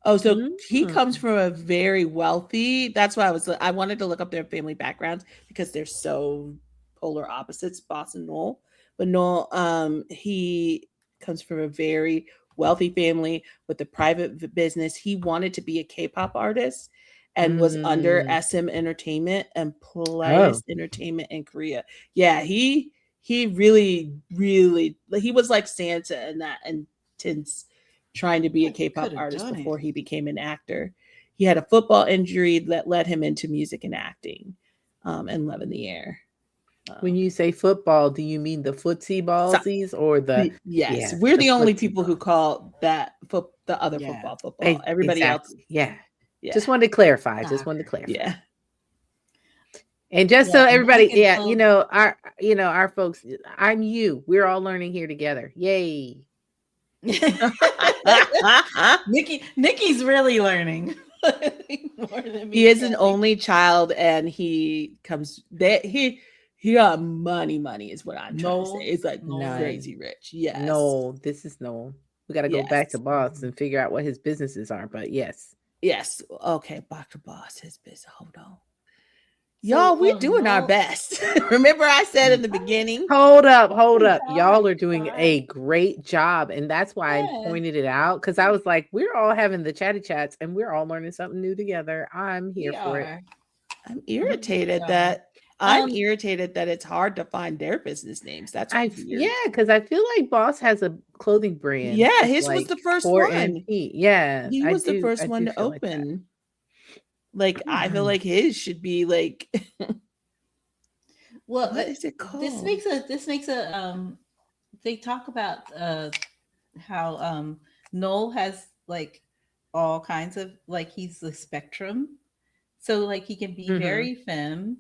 Oh, so he comes from a very wealthy. That's why I wanted to look up their family backgrounds because they're so polar opposites, Boss and Noel. But Noel, he comes from a very wealthy family with a private business. He wanted to be a K-pop artist and was under SM Entertainment and Polaris Entertainment in Korea. Yeah, he really, really, he was like Santa in that intense trying to be a K-pop artist before he became an actor. He had a football injury that led him into music and acting, and Love in the Air. When you say football, do you mean the footsie ballsies or the? Yes, we're the only people who call that the other football. Everybody else, yeah. Just wanted to clarify. Yeah. And just so everybody, you know, our folks, I'm you. We're all learning here together. Yay. Nikki's really learning. More than me. He is an only child, and he got money is what I'm trying to say. It's like crazy rich. Yes. No, this is Noel. We got to go back to Boss and figure out what his businesses are. But yes. Okay, back to Boss. His business. Hold on. Y'all, we're doing our best. Remember I said in the beginning? Hold up. Y'all are doing a great job. And that's why I pointed it out. Because I was like, we're all having the chatty chats and we're all learning something new together. I'm here for it. I'm irritated that it's hard to find their business names. That's because I feel like Boss has a clothing brand. Yeah, his was the first one. Yeah. He was the first one to open. Like I feel like his should be like well, what is it called? This makes a they talk about how Noel has like all kinds of like he's the spectrum. So like he can be very femme,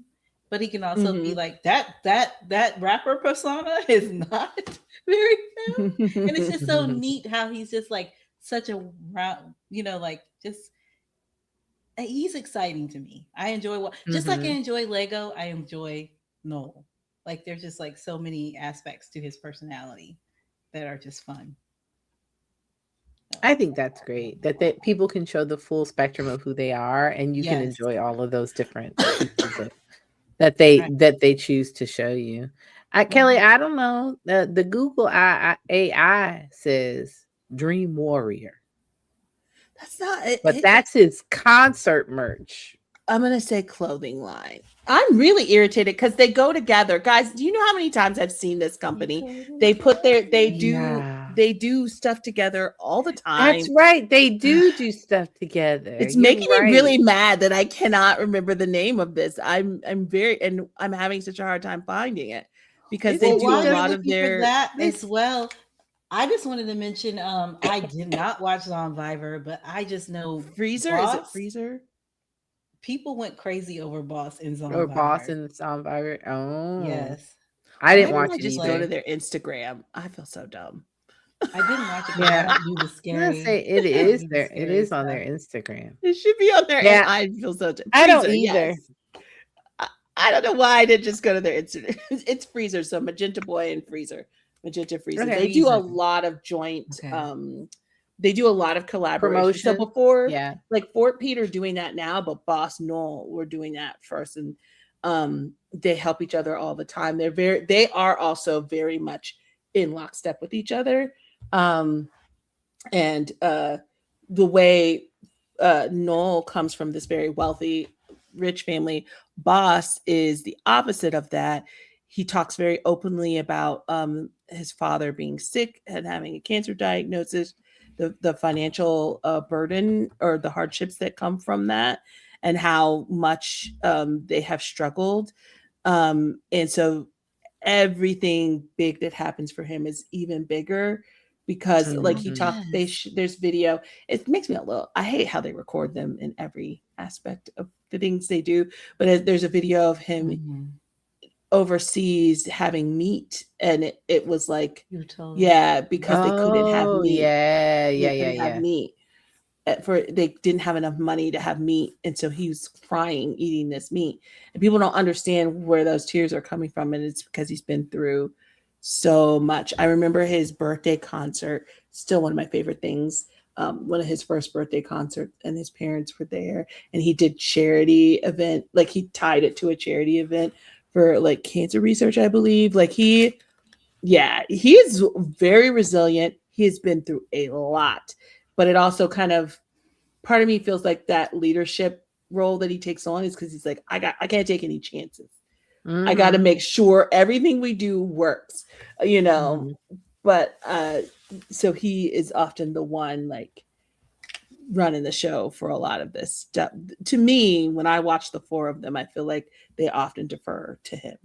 but he can also be like that rapper persona is not very femme. And it's just so neat how he's just like such a round, you know, like just he's exciting to me. I enjoy just like I enjoy Lego, I enjoy Noel. Like there's just like so many aspects to his personality that are just fun. I think that's great that people can show the full spectrum of who they are, and you can enjoy all of those different pieces that they choose to show you. Kelly, I don't know. The Google AI says Dream Warrior. That's not it. But that's his concert merch. I'm going to say clothing line. I'm really irritated because they go together. Guys, do you know how many times I've seen this company? They do stuff together all the time. That's right. They do stuff together. It's making me really mad that I cannot remember the name of this. I'm having such a hard time finding it because they do a lot of their that as well. I just wanted to mention, I did not watch Zombievor, but I just know Freezer. Is it Freezer? People went crazy over Boss in Zombievor. Or Boss in Zombievor. Oh, yes. I didn't watch it. Just go to their Instagram. I feel so dumb. I didn't watch it. Yeah, I do the scary. It is there. It is on their Instagram. It should be on there. Yeah, I feel so dumb. I don't either. Yes. I don't know why I didn't just go to their Instagram. It's Freezer, so Magenta Boy and Freezer. Magenta Freezer. Okay. They do a lot of joint. Okay. They do a lot of collaboration. Promotion. So before, like FortPeat are doing that now, but BossNoeul were doing that first, and they help each other all the time. They are also very much in lockstep with each other, and the way Noel comes from this very wealthy, rich family, Boss is the opposite of that. He talks very openly about his father being sick and having a cancer diagnosis, the financial burden or the hardships that come from that, and how much they have struggled. And so everything big that happens for him is even bigger because like he talked, there's video. It makes me I hate how they record them in every aspect of the things they do, but there's a video of him overseas having meat, and it was like because they couldn't have meat. Have meat they didn't have enough money to have meat, and so he was crying eating this meat, and people don't understand where those tears are coming from, and it's because he's been through so much. I remember his birthday concert, still one of my favorite things. One of his first birthday concerts, and his parents were there, and he did charity event, like he tied it to a charity event for like cancer research, I believe. Like he is very resilient. he has been through a lot, but it also kind of, part of me feels like that leadership role that he takes on is because he's like, I can't take any chances. I got to make sure everything we do works, but so he is often the one like running the show for a lot of this stuff. To me, when I watch the four of them, I feel like they often defer to him.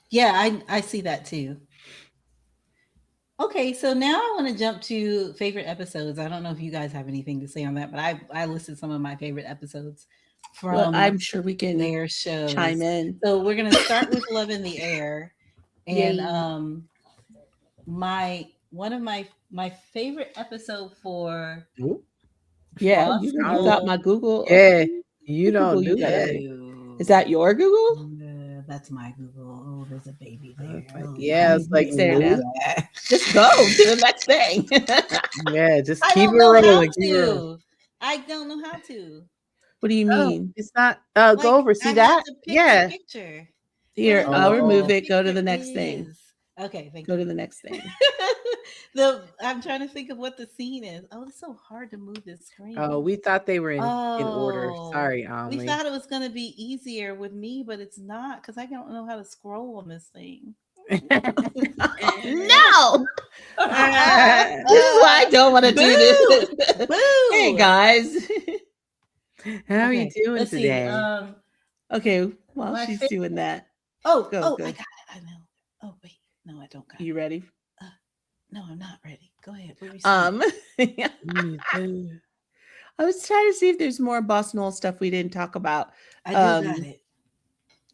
Yeah, I see that too. Okay, so now I want to jump to favorite episodes. I don't know if you guys have anything to say on that, but I listed some of my favorite episodes from I'm sure we can their shows. Chime in. So we're gonna start with Love in the Air, and one of my favorite episode for you got my Google. Yeah, you don't do that. Is that your Google? That's my Google. Oh, there's a baby there. Yeah, it's like just go to the next thing. Yeah, just keep it rolling. I don't know how to. What do you mean? It's not. Go over. See that? Yeah. Picture. Here, I'll remove it. Go to the next thing. Okay, thank you. Go to the next thing. I'm trying to think of what the scene is. Oh, it's so hard to move this screen. Oh, we thought they were in order. Sorry, we thought it was going to be easier with me, but it's not because I don't know how to scroll on this thing. No. This is why I don't want to do this. Hey guys, how are you doing today? Okay, while she's doing that. Go. I got it. I know. Oh wait, no, I don't got it. You ready? No, I'm not ready. Go ahead. I was trying to see if there's more BossNoeul stuff we didn't talk about. I do got it.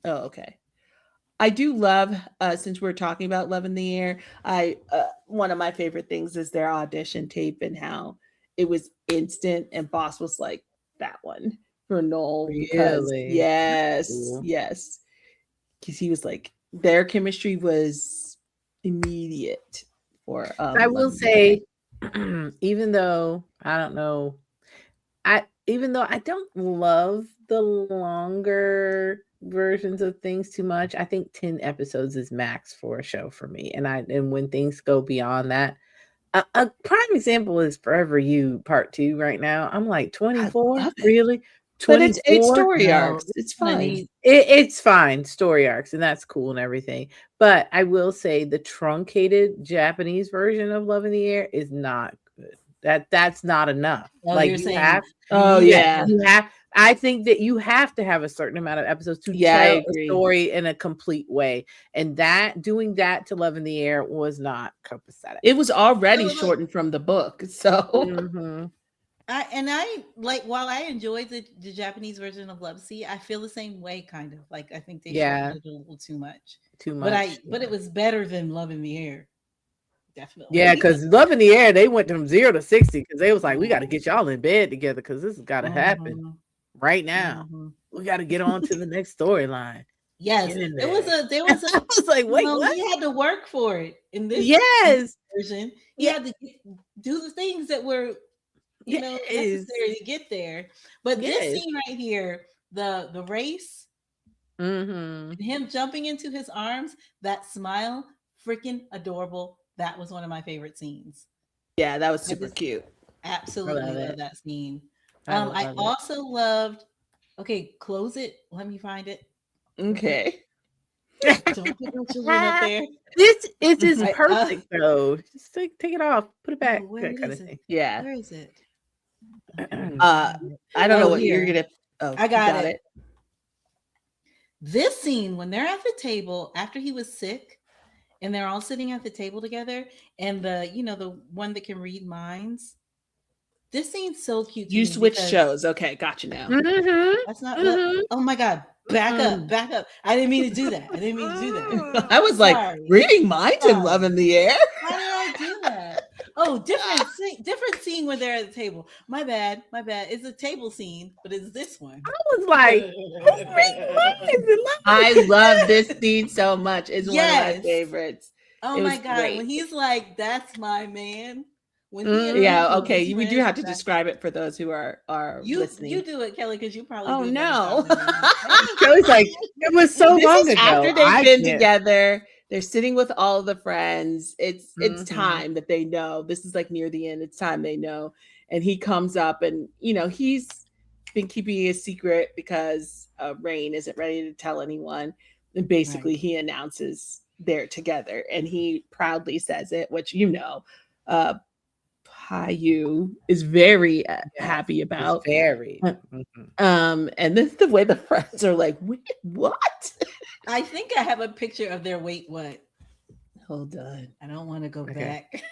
Oh, okay. I do love, since we're talking about Love in the Air, one of my favorite things is their audition tape and how it was instant and Boss was like, that one for Noel. Really? Yes. Because he was like, their chemistry was immediate. I will say, even though I don't know, even though I don't love the longer versions of things too much, I think 10 episodes is max for a show for me. And when things go beyond that, a prime example is Forever You Part 2 right now. I'm like 24, really? 24? But it's 8 story arcs. It's fine. It's fine, story arcs, and that's cool and everything. But I will say the truncated Japanese version of Love in the Air is not good. That's not enough. I think that you have to have a certain amount of episodes to tell a story in a complete way. And doing that to Love in the Air was not copacetic. It was already shortened from the book. So while I enjoyed the Japanese version of lovesea, I feel the same way kind of. Like I think they shortened it a little too much. But it was better than Love in the Air. Definitely. Yeah, because Love in the Air, they went from 0 to 60 because they was like, we got to get y'all in bed together because this has got to happen right now. We got to get on to the next storyline. Yes, there was a. I was like, wait, what? He had to work for it in this version. He had to do the things that were, necessary to get there. But this scene right here, the race, him jumping into his arms, that smile, freaking adorable. That was one of my favorite scenes. Yeah, that was super cute. Absolutely love that scene. I also loved. Okay, close it. Let me find it. Okay. Don't put your lid up there. This is perfect though. Just take it off, put it back. Where that kind is of thing. Yeah. Where is it? I don't know what you're gonna. Oh, I got it. This scene when they're at the table after he was sick. And they're all sitting at the table together, and the one that can read minds. This scene's so cute. You switch shows. Okay, gotcha now. That's not. Oh my God! Back up! I didn't mean to do that. I was like reading minds and Love in the Air. Why did I do that? Oh, different scene when they're at the table. My bad. It's a table scene, but it's this one. I was like, I love this scene so much. It's one of my favorites. Oh my God. Great. When he's like, that's my man. We do have to describe it for those who are listening. You do it, Kelly, because you probably. Oh no. Kelly's like, it was so long ago. After they've been together they're sitting with all of the friends. It's Mhm. time that they know. This is like near the end. It's time they know. And he comes up and, you know, he's been keeping a secret because Rain isn't ready to tell anyone. And basically he announces they're together and he proudly says it, which, you know, Payu is very happy about. Very. And then the way the friends are like, wait, what? I think I have a picture of their wait what. Hold on. I don't want to go back.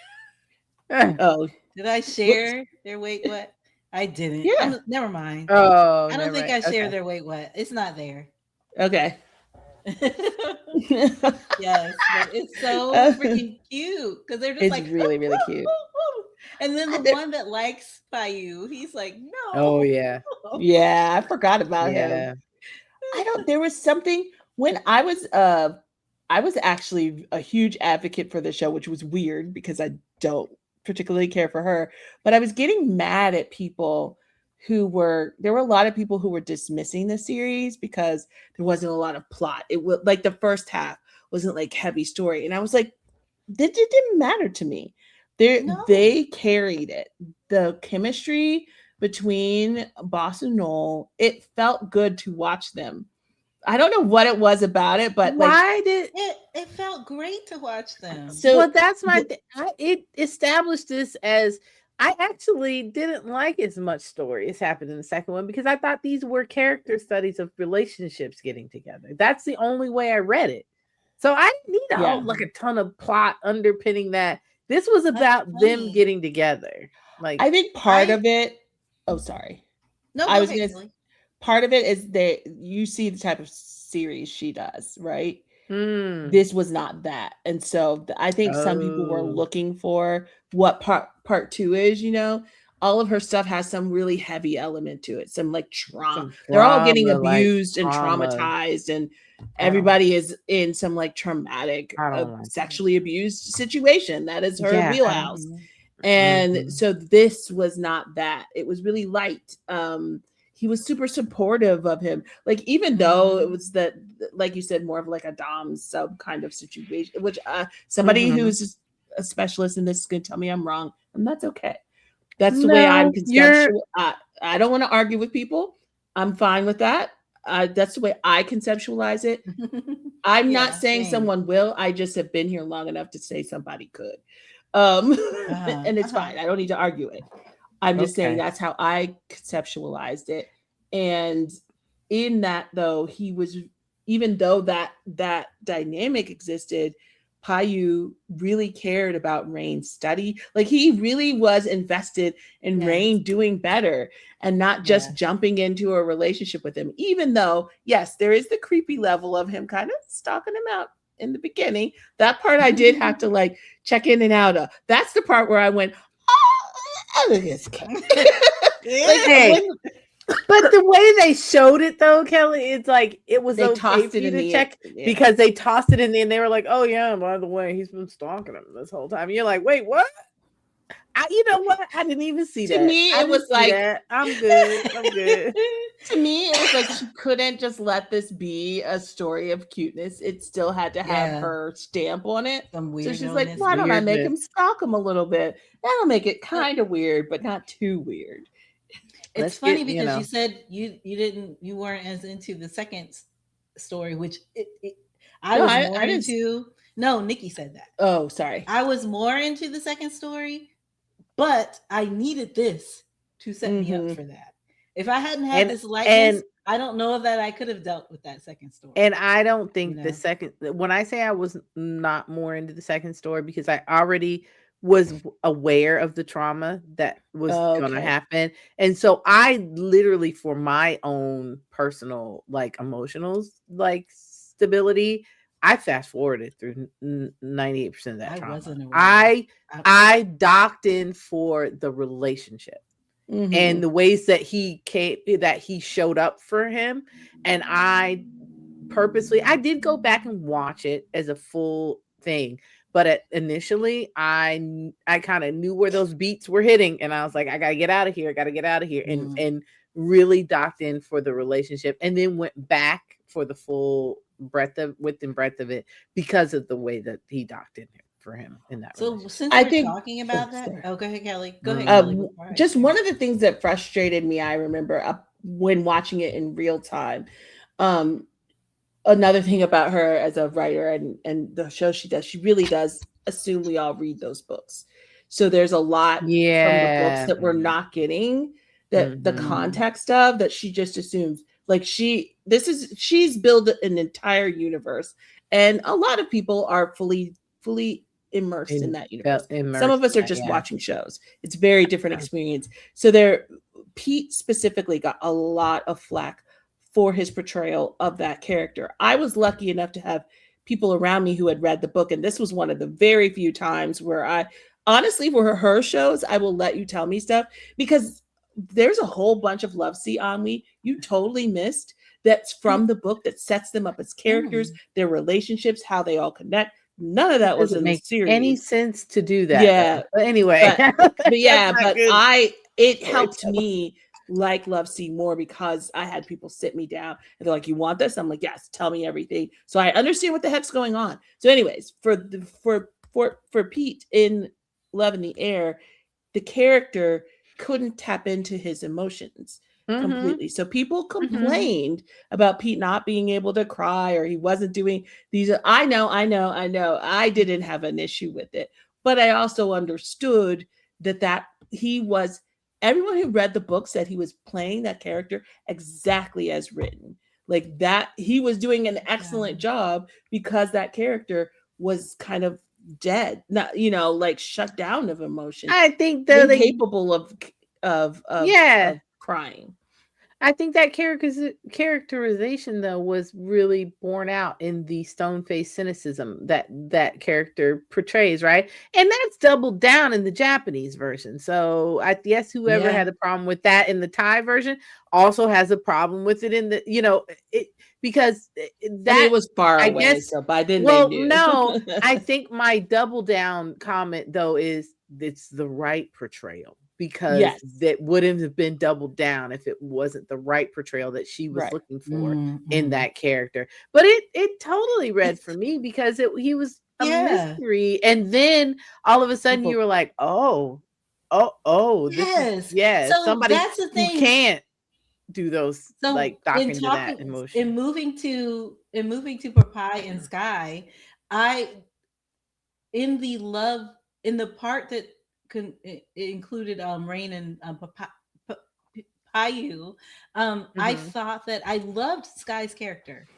Oh, did I share their wait what? I didn't. Yeah. Never mind. Oh, I don't think I shared their wait what. It's not there. Okay. Yes, but it's so freaking cute because they're just it's like really, really cute. And then the one that likes Payu, he's like, no. Oh yeah. Yeah, I forgot about him. There was something when I was actually a huge advocate for the show, which was weird because I don't particularly care for her, but I was getting mad at people there were a lot of people who were dismissing the series because there wasn't a lot of plot. It was like the first half wasn't like heavy story. And I was like, it didn't matter to me. They carried it. The chemistry between BossNoeul, it felt good to watch them. I don't know what it was about it, but it felt great to watch them. So well, that's it established this as I actually didn't like as much story as happened in the second one because I thought these were character studies of relationships getting together. That's the only way I read it. So I didn't need like a ton of plot underpinning that. This was about them getting together. Like I think part of it. Oh, sorry. No, I was gonna say, part of it is that you see the type of series she does, right? This was not that, and so I think some people were looking for what part two is. You know, all of her stuff has some really heavy element to it, some like trauma. They're all getting abused and traumatized, and everybody is in some like traumatic, sexually abused situation. That is her wheelhouse. And so this was not that. It was really light. He was super supportive of him. Like, even though it was that, like you said, more of like a dom sub kind of situation, which somebody who's a specialist in this is going to tell me I'm wrong. And that's okay. That's the way I'm conceptual. I don't want to argue with people. I'm fine with that. That's the way I conceptualize it. I'm not saying someone will. I just have been here long enough to say somebody could. And it's fine. I don't need to argue it. I'm just saying that's how I conceptualized it. And in that, though, he was, even though that dynamic existed, Payu really cared about Rain's study. Like, he really was invested in Rain doing better and not just jumping into a relationship with him, even though, yes, there is the creepy level of him kind of stalking him out in the beginning. That part I did have to like check in and out of. That's the part where I went, oh, look at this cat. But the way they showed it, though, Kelly, it's like it was okay for you to check because they tossed it in the end. They were like, "Oh yeah, by the way, he's been stalking him this whole time." And you're like, "Wait, what?" You know what? I didn't even see that. To me, it was like, I'm good. I'm good. To me, it was like she couldn't just let this be a story of cuteness. It still had to have her stamp on it. So she's like, why don't I make him stalk him a little bit? That'll make it kind of weird, but not too weird. It's funny because you said you weren't as into the second story, which I was more into. No, Nikki said that. Oh, sorry. I was more into the second story, but I needed this to set me up for that. If I hadn't had this lightness, I don't know that I could have dealt with that second story. And I don't think the second, when I say I was not more into the second story, because I already was aware of the trauma that was going to happen. And so I literally, for my own personal, like, emotional, like, stability, I fast forwarded through 98% of that trauma. I docked in for the relationship and the ways that he showed up for him. And I did go back and watch it as a full thing. But initially, I kind of knew where those beats were hitting, and I was like, I gotta get out of here. And really docked in for the relationship, and then went back for the full breadth of it because of the way that he docked in for him in that So relationship. since we're talking about that, go ahead, Kelly. Go ahead, Kelly. Just one of the things that frustrated me, I remember when watching it in real time. Another thing about her as a writer and the show she does, she really does assume we all read those books. So there's a lot from the books that we're not getting, that the context of, that she just assumes. Like she's built an entire universe, and a lot of people are fully immersed in that universe. Some of us are just watching shows. It's a very different experience. So Pete specifically got a lot of flack for his portrayal of that character. I was lucky enough to have people around me who had read the book, and this was one of the very few times where I honestly, for her shows, I will let you tell me stuff, because there's a whole bunch of lovesea ennui you totally missed that's from the book that sets them up as characters, their relationships, how they all connect. None of that was in the series. Any sense to do that? Yeah. But anyway, it helped me like lovesea more because I had people sit me down and they're like, "You want this?" I'm like, "Yes, tell me everything." So I understand what the heck's going on. So, anyways, for Pete in Love in the Air, the character couldn't tap into his emotions completely. So people complained about Pete not being able to cry, or he wasn't doing these. I know. I didn't have an issue with it, but I also understood that he was. Everyone who read the book said he was playing that character exactly as written. Like that, he was doing an excellent job, because that character was kind of dead, not like shut down of emotion. I think they're capable of crying. I think that characterization though was really borne out in the stone-faced cynicism that character portrays, right? And that's doubled down in the Japanese version. So I guess whoever had a problem with that in the Thai version also has a problem with it in the, because that it was far away. Guess, so by then they knew. No, I think my double down comment though is it's the right portrayal. Because that wouldn't have been doubled down if it wasn't the right portrayal that she was looking for in that character. But it totally read for me, because he was a mystery, and then all of a sudden you were like, oh, this is, so somebody that's the thing. Who can't do those, like docking to that emotion. In moving to Papai and Sky, in the part that it included Rain and Payu. I thought that I loved Sky's character,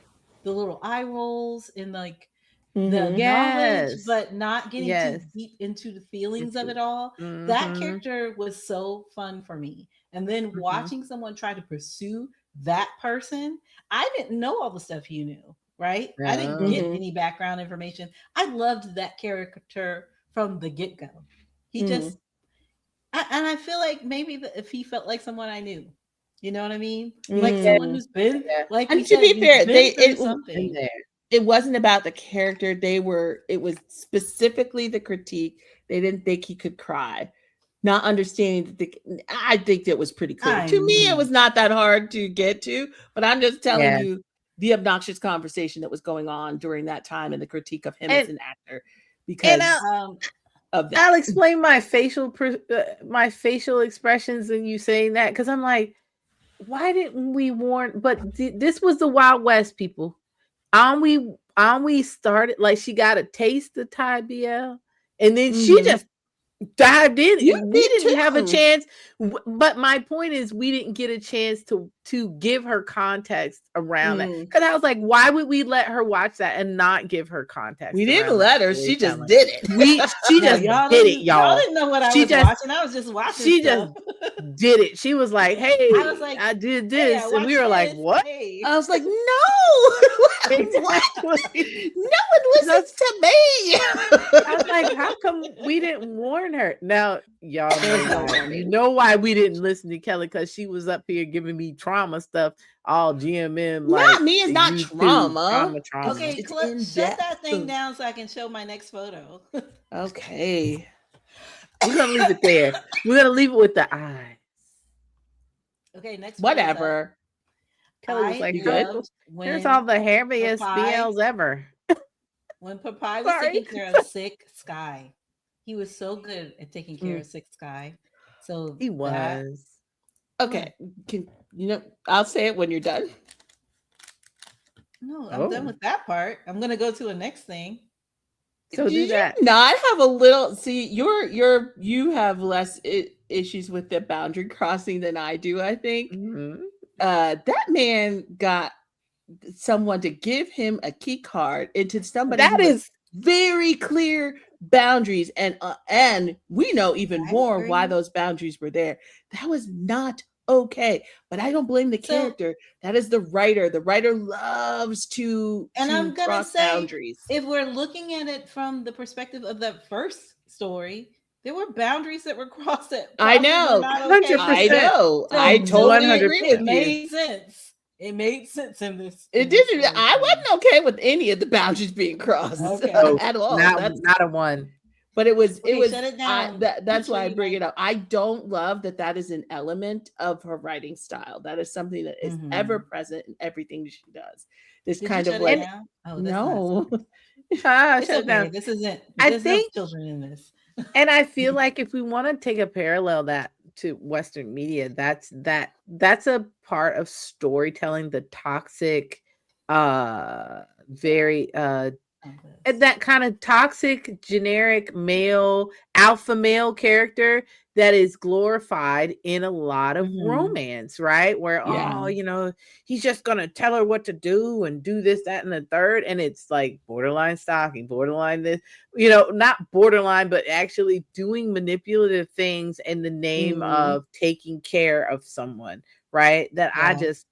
the little eye rolls and like the knowledge, but not getting too deep into the feelings of it all. That character was so fun for me. And then watching someone try to pursue that person, I didn't know all the stuff you knew, right? I didn't get any background information. I loved that character from the get-go. He just, and I feel like maybe if he felt like someone I knew, you know what I mean? Like someone who's been, like, and to be fair, it wasn't about the character. It was specifically the critique. They didn't think he could cry, not understanding I think it was pretty clear. To me, it was not that hard to get to, but I'm just telling you the obnoxious conversation that was going on during that time and the critique of him as an actor, because of that. I'll explain my facial expressions and you saying that, because I'm like, why didn't we warn? But this was the Wild West, people. We started like she got a taste of Thai BL, and then she just dived in. We didn't have a chance, but my point is we didn't get a chance to give her context around that, because I was like, why would we let her watch that and not give her context? We didn't let her. She just did it. She just did it, y'all. Y'all didn't know what I was watching. I was just watching. She just did it. She was like, "Hey, I was like, I did this," and we were like, "What?" I was like, "No, no one listens to me." I was like, "How come we didn't warn her?" Now, y'all know why we didn't listen to Kelly, because she was up here giving me trauma stuff, all GMM. Not me, it's not trauma. Okay, shut that thing down so I can show my next photo. Okay. We're gonna leave it there. We're gonna leave it with the eyes. Okay, next. Whatever. Kelly was like, here's all the hairiest BLs ever. When Popeye was taking care of sick Sky, he was so good at taking care of sick Sky. So he was. Okay, I'll say it when you're done. No, I'm done with that part. I'm gonna go to the next thing. So do that. You not have a little. See, you have less issues with the boundary crossing than I do. I think that man got someone to give him a key card into somebody that is very clear boundaries, and we know even more why those boundaries were there. That was not okay, but I don't blame the character. That is the writer. The writer loves to I'm gonna cross say, boundaries. If we're looking at it from the perspective of that first story, there were boundaries that were crossed. I know, 100%. I know. So I totally agree with you. It made sense. It made sense in this. It didn't. I wasn't okay with any of the boundaries being crossed at all. Not a one. But it was. Okay, it was. Shut it down. That's why I bring it up. I don't love that is an element of her writing style. That is something that is ever present in everything she does. This kind of like no. Shut it down. This isn't. I think children in this. And I feel like if we want to take a parallel to Western media, that's a part of storytelling, the toxic, very that kind of toxic generic alpha male character that is glorified in a lot of romance, right? Where he's just gonna tell her what to do and do this, that, and the third, and it's like borderline stalking, borderline this, not borderline, but actually doing manipulative things in the name of taking care of someone, right? That I just,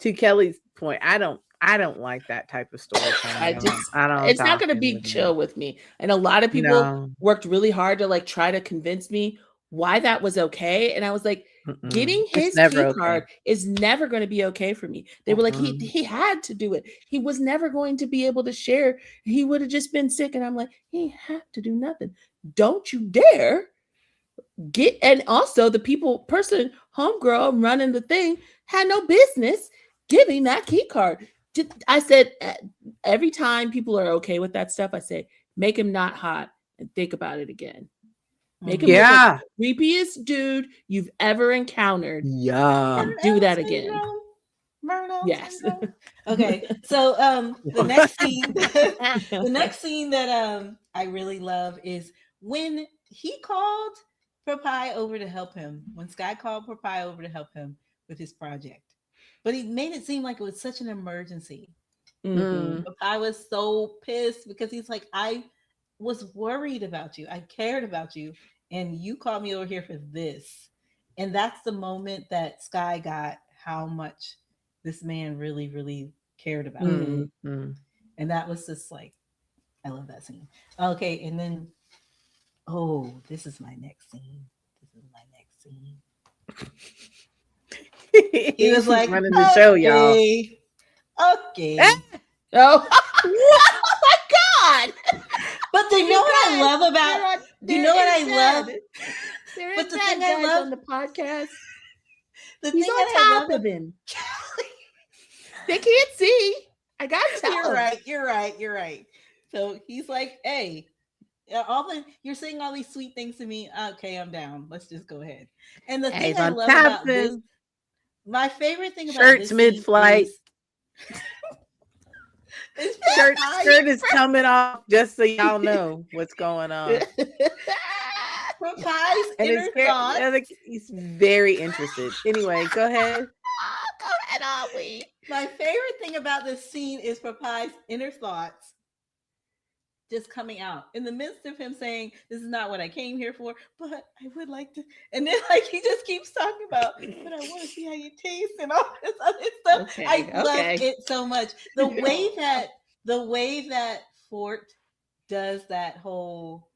to Kelly's point, I don't like that type of storytelling. I don't. It's not going to be chill with me. And a lot of people worked really hard to like try to convince me why that was okay. And I was like, getting his key card is never going to be okay for me. They were like, he had to do it. He was never going to be able to share. He would have just been sick. And I'm like, he had to do nothing. Don't you dare and also the homegirl running the thing had no business giving that key card. I said, every time people are okay with that stuff, I say, make him not hot and think about it again. Make him the creepiest dude you've ever encountered. Yeah. Do that again. Yes. Okay. So the next scene that I really love is when he called Popeye over to help him. When Sky called Popeye over to help him with his project. But he made it seem like it was such an emergency. I was so pissed because he's like, I was worried about you. I cared about you. And you called me over here for this. And that's the moment that Sky got how much this man really, really cared about him. And that was just like, I love that scene. Okay. And then, this is my next scene. He was like, running the show, y'all. Okay. Oh my God. But you know what I love about But the thing I love on the podcast, he's on top of him. They can't see. I got to tell him. You're right. So he's like, hey, you're saying all these sweet things to me. Okay, I'm down. Let's just go ahead. And the thing I love about this, my favorite thing about shirts mid-flight. Skirt is coming off, just so y'all know what's going on. Popeyes inner thoughts. He's very interested. Anyway, go ahead. Go ahead, Ollie. My favorite thing about this scene is Popeyes' inner thoughts just coming out in the midst of him saying, this is not what I came here for, but I would like to. And then he just keeps talking about, but I want to see how you taste and all this other stuff. I love it so much. The way that Fort does that whole,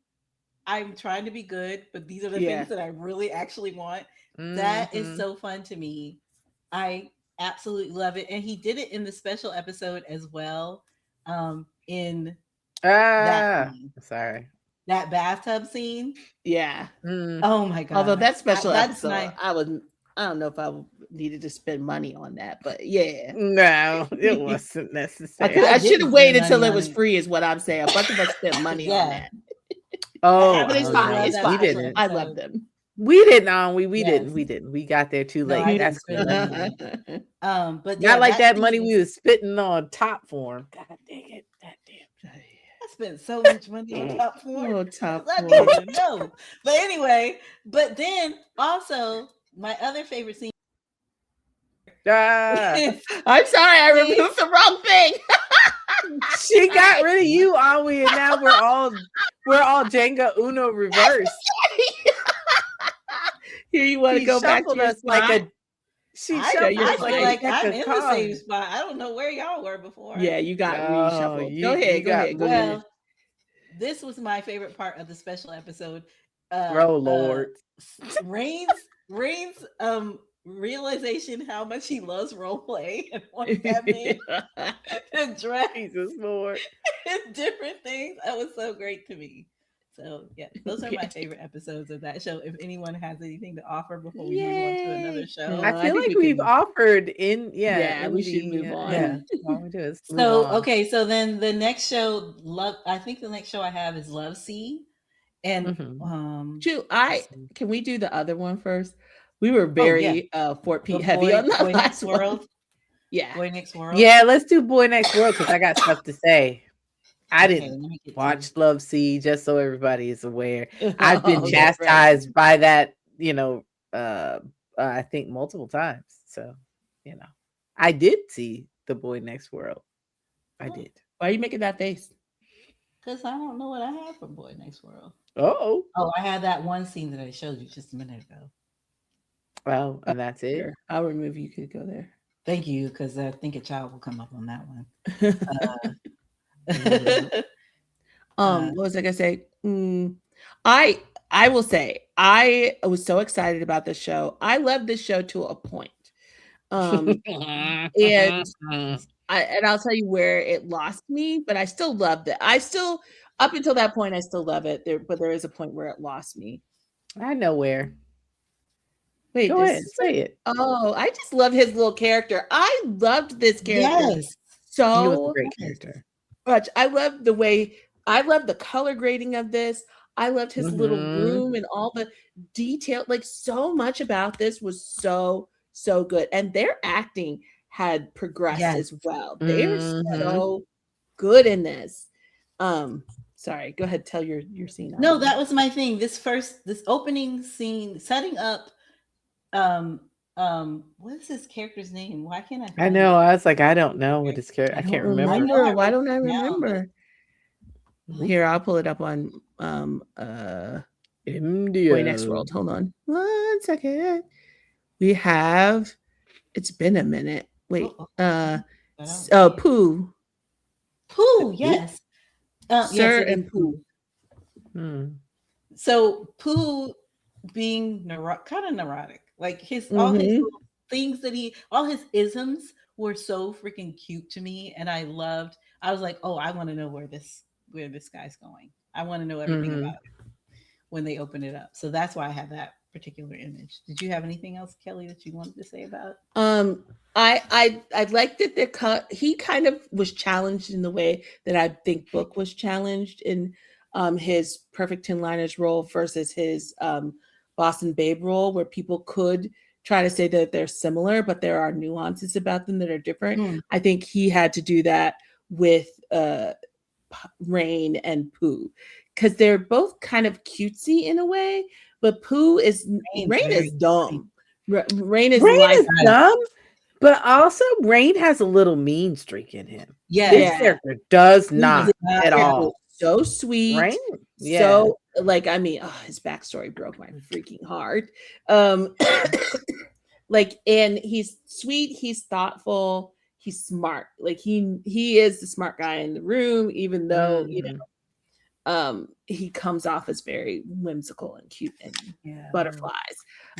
I'm trying to be good, but these are the things that I really actually want. That is so fun to me. I absolutely love it. And he did it in the special episode as well. In that bathtub scene. Yeah. Oh my God. Although that special episode, I was I don't know if I needed to spend money on that, but yeah. No, it wasn't necessary. I should didn't have waited spend till it money was on it. free, is what I'm saying. A bunch of us spent money on Yeah. that. Oh, But it's absolutely fine. love It's that we fine. special didn't. I episode. love them. We didn't. We Yes. didn't. We got there too No, late. I That's didn't cool. spend money on it. But yeah, Not like that scene money we was spitting on Top Form. God dang it. God damn. I spent so much money on Top Form. Oh, Top I Form. didn't even know. But anyway, but then also my other favorite scene. Ah, I'm sorry, I removed the wrong thing. she got rid of you, are we? And now we're all Jenga Uno reverse. Here, you want to go back to your us like spot? I feel like deck I'm of in the cards. same spot. I don't know where y'all were before. Yeah, you got reshuffled. you- Go ahead. you Go got ahead. Go ahead. Well, this was my favorite part of the special episode. Oh Lord. Rain's realization how much he loves role play and wants that man to drag Jesus Lord. and different things. That was so great to me. So yeah, those are my favorite episodes of that show. If anyone has anything to offer before we move on to another show. No, I I feel think like we we've can- offered in we should move on. Yeah, all we do is move So on. okay, so then the next show, I think the next show I have is lovesea, and Mhm. Ju, can we do the other one first? We were very FortPeat heavy on the Boy last Next World. one. Yeah. Boy Next World. Yeah, let's do Boy Next World because I got stuff to say. I Okay, didn't let me get to watch lovesea, just so everybody is aware. I've I've been chastised by that, I think multiple times. So, I did see the Boy Next World. I did. Why are you making that face? because I don't know what I have from Boy Next World. Oh, I had that one scene that I showed you just a minute ago. well, and that's it. Here, I'll remove you. Could go there. Thank you, because I think a child will come up on that one. What was I gonna say? I will say I was so excited about this show. I love this show to a point. And I'll tell you where it lost me, but I still loved it. Up until that point, I still love it. But there is a point where it lost me. I know where. Wait, go ahead, say it. Oh, I just love his little character. I loved this character Yes. so He was a great character. much. I love the color grading of this. I loved his little room and all the detail. Like, so much about this was so good. And their acting had progressed as well. They are so good in this. Sorry, go ahead, tell your scene. No, that was my thing. This opening scene, setting up what is his character's name? Why can't I? I know. I was like, I don't know what his character. I can't remember. Why don't I remember? Here, I'll pull it up on India. Boy Next World. Hold on 1 second. We have. It's been a minute. Wait. Pooh. Pooh. Yes. Sir and Pooh. So Pooh being kind of neurotic, like all his little things all his isms were so freaking cute to me, and I was like, oh, I want to know where this guy's going. I want to know everything about it when they open it up. So that's why I have that particular image. Did you have anything else, Kelly, that you wanted to say about it? I liked that he kind of was challenged in the way that I think Book was challenged in his Perfect 10-liners role versus his Boss and Babe role, where people could try to say that they're similar, but there are nuances about them that are different. I think he had to do that with Rain and Pooh, because they're both kind of cutesy in a way, but Rain is dumb. Rain is dumb, but also Rain has a little mean streak in him. Yeah, this character does not at all. So sweet, Rain. Yeah. So his backstory broke my freaking heart. And he's sweet, he's thoughtful, he's smart. Like he is the smart guy in the room, even though he comes off as very whimsical and cute and butterflies.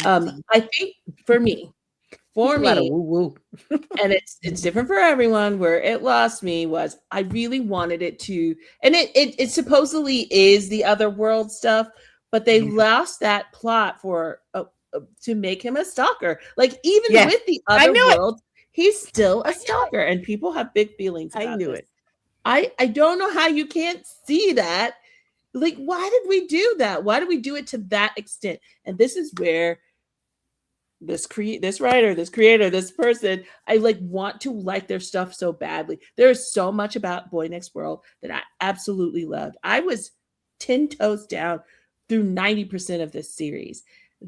I think for me, woo-woo. and it's different for everyone. Where it lost me was I really wanted it to, and it supposedly is the other world stuff, but they lost that plot for to make him a stalker. Like even with the other worlds, he's still a stalker, and people have big feelings about this. I don't know how you can't see that. Like, why did we do that? Why did we do it to that extent? And this is where this writer, this creator, this person, I like want to like their stuff so badly. There is so much about Boy Next World that I absolutely loved. I was 10 toes down through 90% of this series.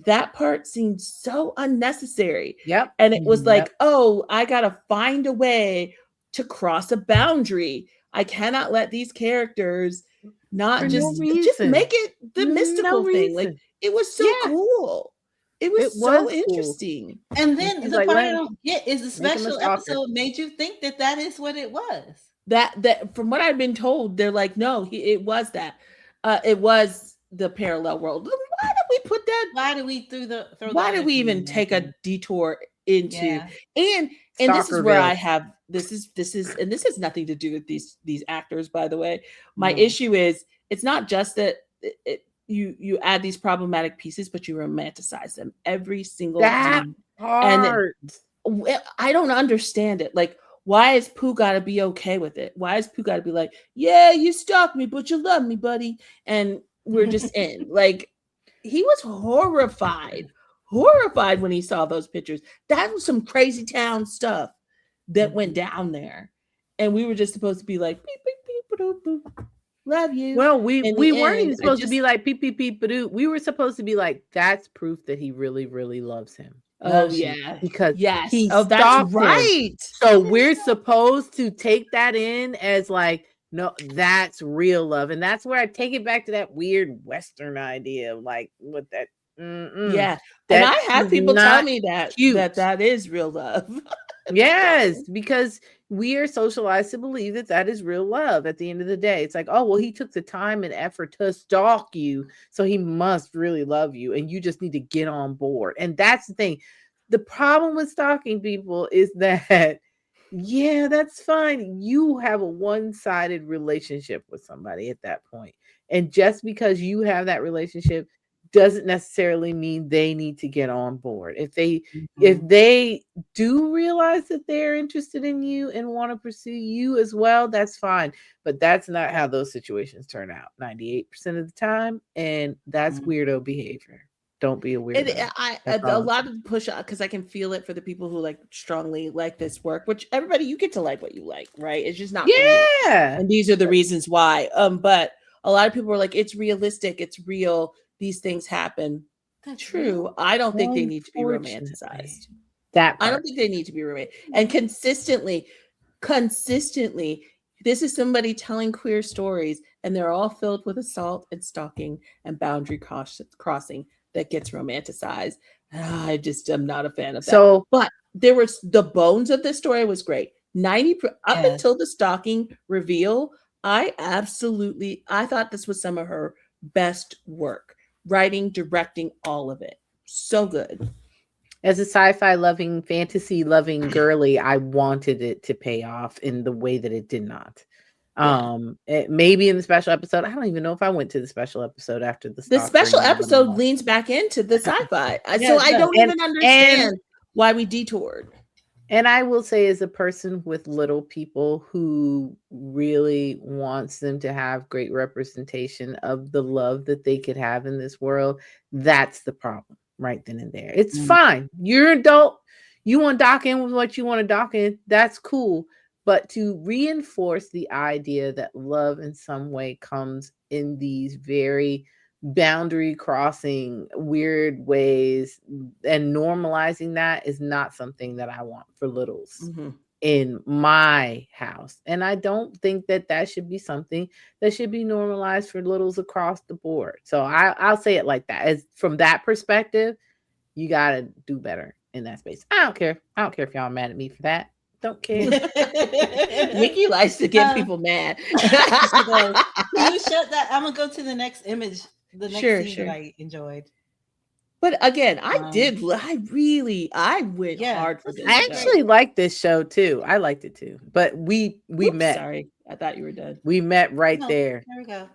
That part seemed so unnecessary. Yep. And it was like, oh, I gotta find a way to cross a boundary. I cannot let these characters not just make it the mystical thing. Like, it was so cool. It was so interesting. Cool. And then the part I don't get is the special episode made you think that is what it was. That from what I've been told, they're like, no, it was that. It was the parallel world. Why did we put that? Why did we why did we even take a detour into? And this is where I have this is and this has nothing to do with these actors, by the way. My issue is it's not just that you add these problematic pieces, but you romanticize them every single time. And I don't understand it. Like, why is Pooh got to be okay with it? Why is Pooh got to be like, yeah, you stalked me, but you love me, buddy, and we're just in. Like, he was horrified when he saw those pictures. That was some crazy town stuff that went down there, and we were just supposed to be like, beep, beep, beep, boop, boop. Love you. Well, we weren't even supposed to be like beep beep beep badoo. We were supposed to be like, that's proof that he really, really loves him. Because he that's right. Him. So we're supposed to take that in as like, no, that's real love, and that's where I take it back to that weird Western idea of like what that. Yeah, and I have people tell me that that is real love. Yes, because we are socialized to believe that is real love. At the end of the day, it's like, oh, well, he took the time and effort to stalk you, so he must really love you, and you just need to get on board. And that's the thing. The problem with stalking people is that, yeah, that's fine. You have a one-sided relationship with somebody at that point. And just because you have that relationship doesn't necessarily mean they need to get on board. If they do realize that they're interested in you and want to pursue you as well, that's fine. But that's not how those situations turn out 98% of the time. And that's weirdo behavior. Don't be a weirdo. A lot of push because I can feel it for the people who like strongly like this work, which everybody, you get to like what you like, right? It's just not for me. And these are the reasons why. But a lot of people are like, it's realistic, it's real. These things happen. That's true. I don't think they need to be romanticized. I don't think they need to be romantic. And consistently, this is somebody telling queer stories, and they're all filled with assault and stalking and boundary crossing that gets romanticized. I just am not a fan of that. So, but there was the bones of this story was great. Up until the stalking reveal, I thought this was some of her best work. Writing, directing, all of it. So good. As a sci-fi loving, fantasy loving girly, I wanted it to pay off in the way that it did not. Maybe in the special episode. I don't even know if I went to the special episode after the special episode leans back into the sci-fi. So I don't even understand why we detoured. And I will say, as a person with little people who really wants them to have great representation of the love that they could have in this world, that's the problem right then and there. It's fine. You're an adult. You want to dock in with what you want to dock in. That's cool. But to reinforce the idea that love in some way comes in these very boundary crossing weird ways and normalizing that is not something that I want for littles in my house. And I don't think that should be something that should be normalized for littles across the board. So I'll say it like that. As from that perspective, you got to do better in that space. I don't care if y'all are mad at me for that. Don't care. Nikki likes to get people mad. Can you shut that? I'm gonna go to the next image. The next scene that I enjoyed. But again, I went hard for this. I actually liked this show too. I liked it too. But we met. Sorry, I thought you were done. We met there. There we go.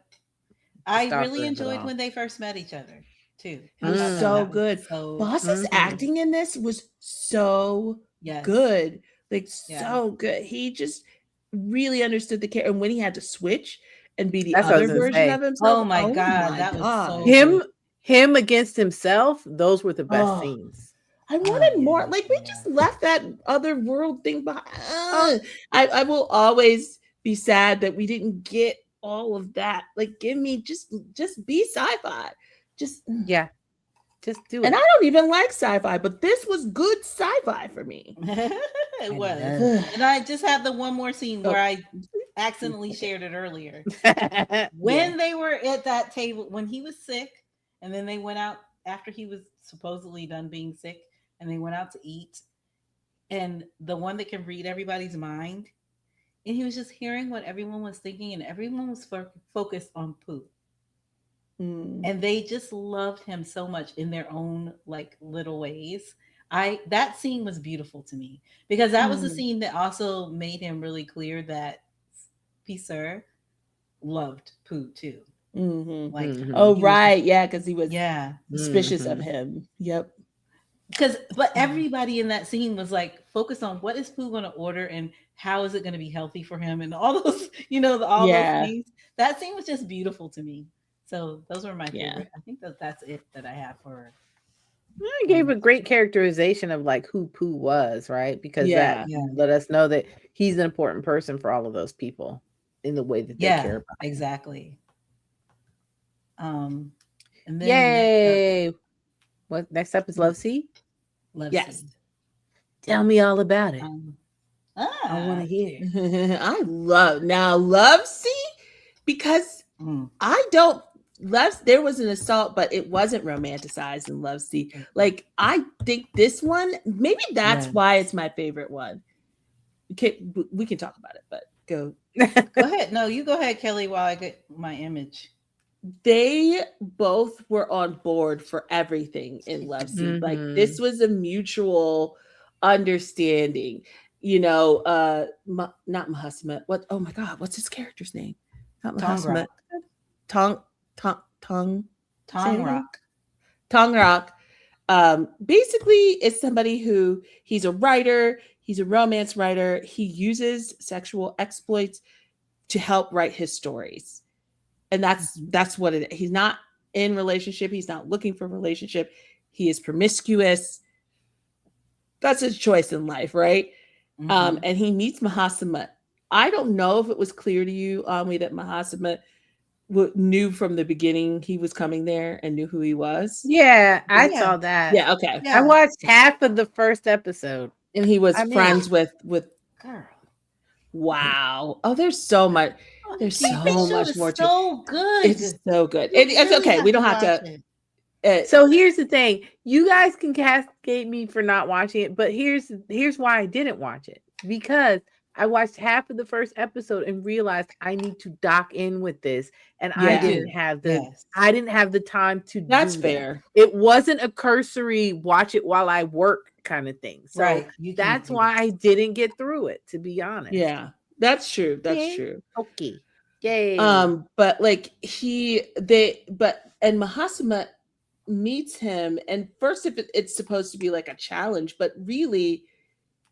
I really enjoyed when they first met each other. too. It was so good. Boss's acting in this was so good. Like so good. He just really understood the character. And when he had to switch and be the other version of himself. Oh my God. That was so good. Him against himself, those were the best scenes. I wanted more. Like we just left that other world thing behind. I will always be sad that we didn't get all of that. Like give me just be sci-fi. Just do it. And I don't even like sci-fi, but this was good sci-fi for me. It was. And I just had the one more scene where I accidentally shared it earlier. When they were at that table, when he was sick, and then they went out after he was supposedly done being sick, and they went out to eat. And the one that can read everybody's mind, and he was just hearing what everyone was thinking, and everyone was focused on Pooh. And they just loved him so much in their own like little ways. That scene was beautiful to me because that was the scene that also made him really clear that Peacer loved Pooh too. Like right, because he was suspicious of him. Yep. But everybody in that scene was like focused on what is Pooh going to order and how is it going to be healthy for him and all those, those things. That scene was just beautiful to me. So those were my favorite. I think that's it that I have for. I gave a great characterization of like who Pooh was, right? Because that let us know that he's an important person for all of those people in the way that they care about him. Exactly. And then yay! What next up is lovesea? Yes. Tell me all about it. I want to hear. I love lovesea because I don't. There was an assault, but it wasn't romanticized in lovesea. Like I think this one, maybe that's why it's my favorite one. We can talk about it, but go ahead. No, you go ahead, Kelly, while I get my image. They both were on board for everything in lovesea. Like this was a mutual understanding. Not Mahasima. What? Oh my God, what's his character's name? Not Mahasima. Tongrock. Basically it's somebody who he's a writer, he's a romance writer. He uses sexual exploits to help write his stories. And that's what it is. He's not in relationship, he's not looking for a relationship. He is promiscuous. That's his choice in life, right? And he meets Mahasima. I don't know if it was clear to you, Ami, that Mahasima knew from the beginning he was coming there and knew who he was. Yeah, I saw that. Yeah, okay. I watched half of the first episode. And he was friends with girl. Wow. Oh, there's so much. There's so much more to it. So good. It's so good. It's okay. We don't have to. So here's the thing. You guys can castigate me for not watching it, but here's why I didn't watch it. Because I watched half of the first episode and realized I need to dock in with this, and I didn't have the time to. That's fair. It wasn't a cursory watch it while I work kind of thing. So that's why I didn't get through it. To be honest. Yeah, that's true. That's true. Okay. Yay. But like Mahasima meets him, and first if it's supposed to be like a challenge, but really.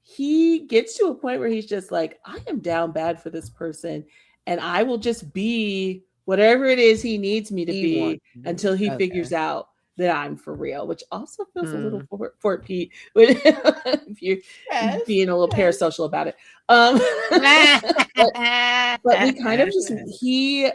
He gets to a point where he's just like, I am down bad for this person, and I will just be whatever it is he needs me to be until he figures out that I'm for real, which also feels a little FortPeat if you're being a little parasocial about it. But we kind of he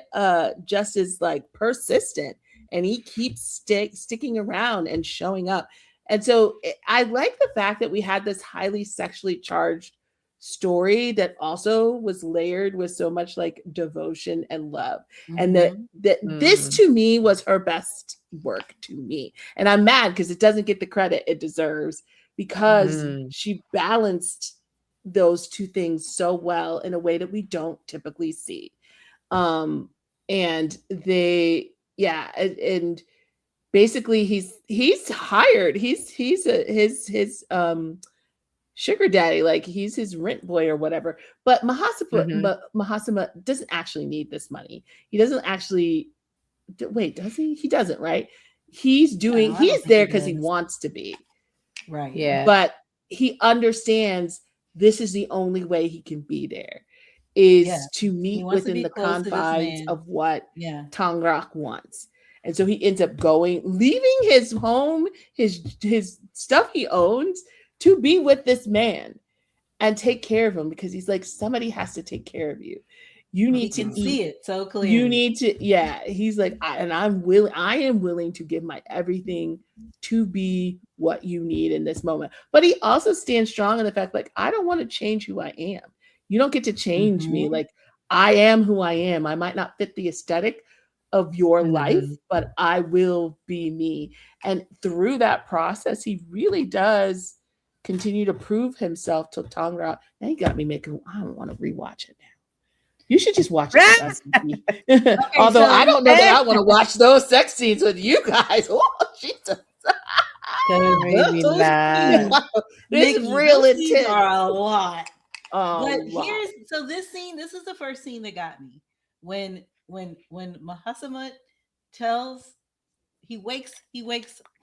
just is like persistent, and he keeps sticking around and showing up. And so I like the fact that we had this highly sexually charged story that also was layered with so much like devotion and love. And that this to me was her best work to me. And I'm mad because it doesn't get the credit it deserves because she balanced those two things so well in a way that we don't typically see. And basically he's hired. He's his sugar daddy, like he's his rent boy or whatever. But Mahasima doesn't actually need this money. He doesn't actually. Wait, does he? He doesn't, right? he's there he because he does. wants to be. Right. Yeah. But he understands this is the only way he can be there, is Yeah. to meet wants to within be the close to this confines man. of what Yeah. Tongrok wants. And so he ends up leaving his home, his stuff he owns, to be with this man and take care of him, because he's like, somebody has to take care of you. You need to can eat. see it so clearly. You need to, yeah. He's like, I am willing to give my everything to be what you need in this moment. But he also stands strong in the fact, like, I don't want to change who I am. You don't get to change me. Like, I am who I am. I might not fit the aesthetic of your life, but I will be me. And through that process, he really does continue to prove himself to Tongrok. Now you got me making, I don't want to rewatch it now. You should just watch it with us. Okay, although I don't know that I want to watch those sex scenes with you guys. Oh, Jesus. Maybe not. This is real intense. Are a lot. But this is the first scene that got me. When Mahasamat he wakes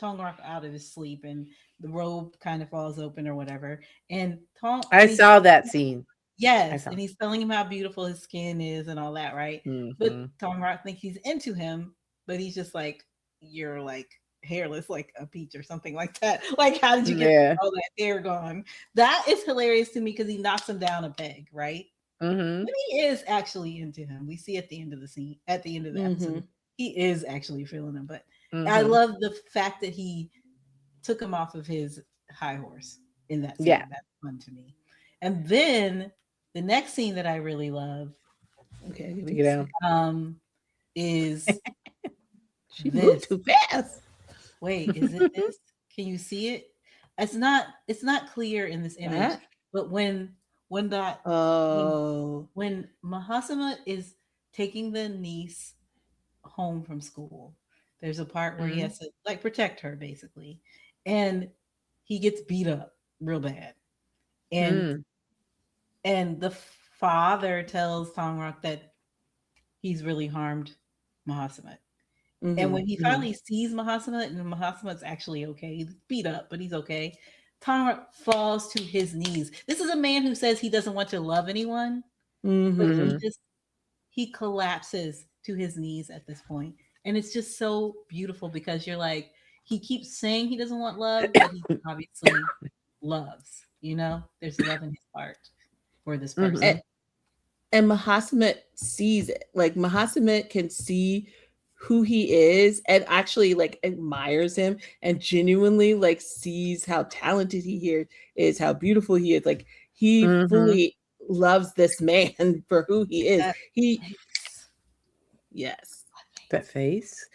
Tongrok out of his sleep, and the robe kind of falls open or whatever. And I saw that scene. Yes, and he's telling him how beautiful his skin is and all that, right? But Tongrok thinks he's into him, but he's just like, you're like hairless like a peach or something like that. Like, how did you get all that hair gone? That is hilarious to me, because he knocks him down a peg, right? But he is actually into him. We see at the end of the scene, at the end of the episode, he is actually feeling him. But I love the fact that he took him off of his high horse in that scene. Yeah. That's fun to me. And then the next scene that I really love, is she moved too fast. Wait, is it this? Can you see it? It's not clear in this image, but when Mahasamat is taking the niece home from school, there's a part where he has to like protect her basically, and he gets beat up real bad, and the father tells Tongrok that he's really harmed Mahasamat. And when he finally sees Mahasamat, and Mahasamat's actually okay, he's beat up, but he's okay, Tongrok falls to his knees. This is a man who says he doesn't want to love anyone, but he collapses to his knees at this point. And it's just so beautiful, because you're like, he keeps saying he doesn't want love, but he obviously loves, there's love in his heart for this person. And Mahasamat sees it. Like, Mahasamat can see who he is and actually like admires him, and genuinely like sees how talented he is, how beautiful he is. Like, he fully loves this man for who he is. That face.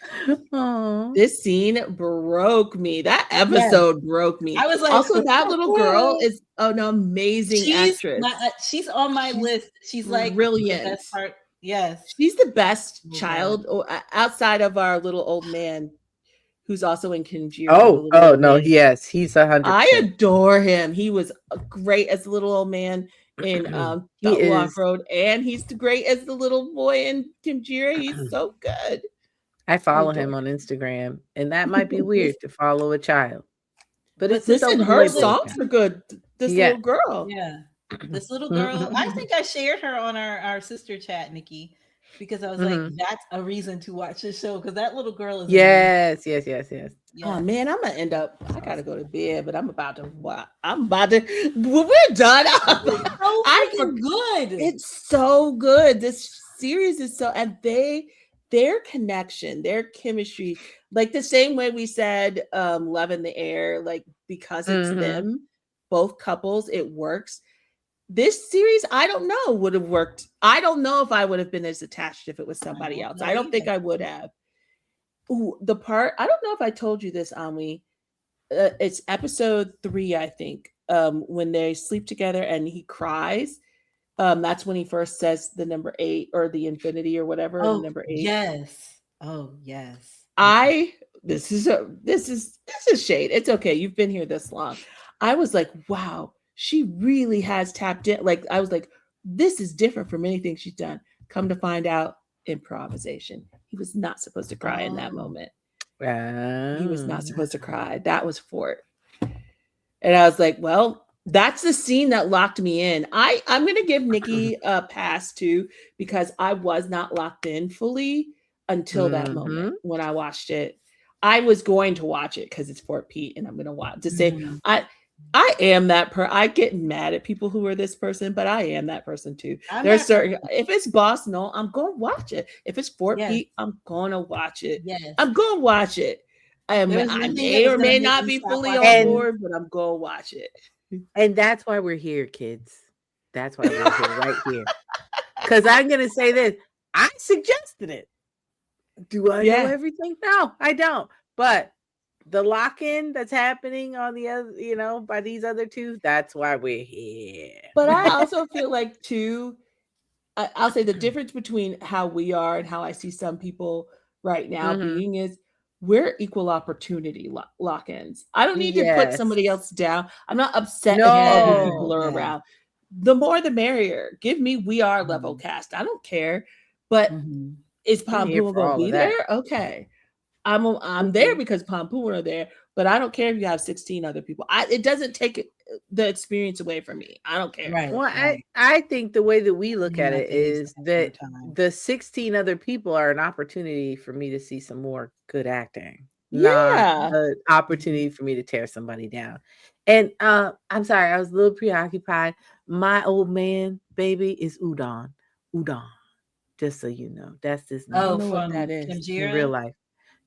This scene broke me. That episode broke me. I was like, also, that little girl is an amazing actress. She's on my list. She's like brilliant. The best part. Yes, she's the best child outside of our little old man, who's also in Kinjiro. Oh no, yes, he's 100%. I adore him. He was great as the little old man in Walk Road, and he's great as the little boy in Kinjiro. He's so good. I follow him on Instagram, and that might be weird to follow a child, but it's her songs are good. This little girl, this little girl. I think I shared her on our sister chat, Nikki, because I was like, that's a reason to watch this show, because that little girl is yes. Oh man, I'm gonna end up. I gotta go to bed, but I'm about to. When we're done, good. It's so good. This series is so, and their connection, their chemistry, like the same way we said, Love in the Air, like, because it's them, both couples, it works. This series, I don't know, would have worked. I don't know if I would have been as attached if it was somebody else. I don't think I would have. Ooh, the part, I don't know if I told you this, Ami. It's episode 3, I think, when they sleep together and he cries. That's when he first says the number 8 or the infinity or whatever. The number 8. Yes. Oh, yes. This is shade. It's okay. You've been here this long. I was like, wow, she really has tapped in. Like, I was like, this is different from anything she's done. Come to find out, improvisation. He was not supposed to cry in that moment. He was not supposed to cry. That was Fort. And I was like, well, that's the scene that locked me in. I'm going to give Nikki a pass too, because I was not locked in fully until that moment when I watched it. I was going to watch it because it's Fort Pete, and I'm going to watch to say I am that I get mad at people who are this person, but I am that person too. There's certain, if it's BossNoeul, I'm going to watch it. If it's Fort Pete, I'm going to watch it. Yes. I'm going to watch it. I may or may not be fully on board, but I'm going to watch it. And that's why we're here, kids. That's why we're here, right here. Because I'm going to say this. I suggested it. Do I know everything? No, I don't. But the lock-in that's happening on the other, by these other two, that's why we're here. But I also feel like, too, I'll say the difference between how we are and how I see some people right now being is we're equal opportunity lock-ins. I don't need to put somebody else down. I'm not upset if other people are around. The more the merrier. Give me We Are level cast. I don't care. But is Pompoon going to be there? Okay. I'm there because Pompoon are there, but I don't care if you have 16 other people. It doesn't take the experience away from me. I don't care. Right. Well, I think the way that we look at it is that the 16 other people are an opportunity for me to see some more good acting. Not an opportunity for me to tear somebody down. And I'm sorry, I was a little preoccupied. My old man, baby, is Udon. Udon. Just so you know. That's his name. I don't know what that is in real life.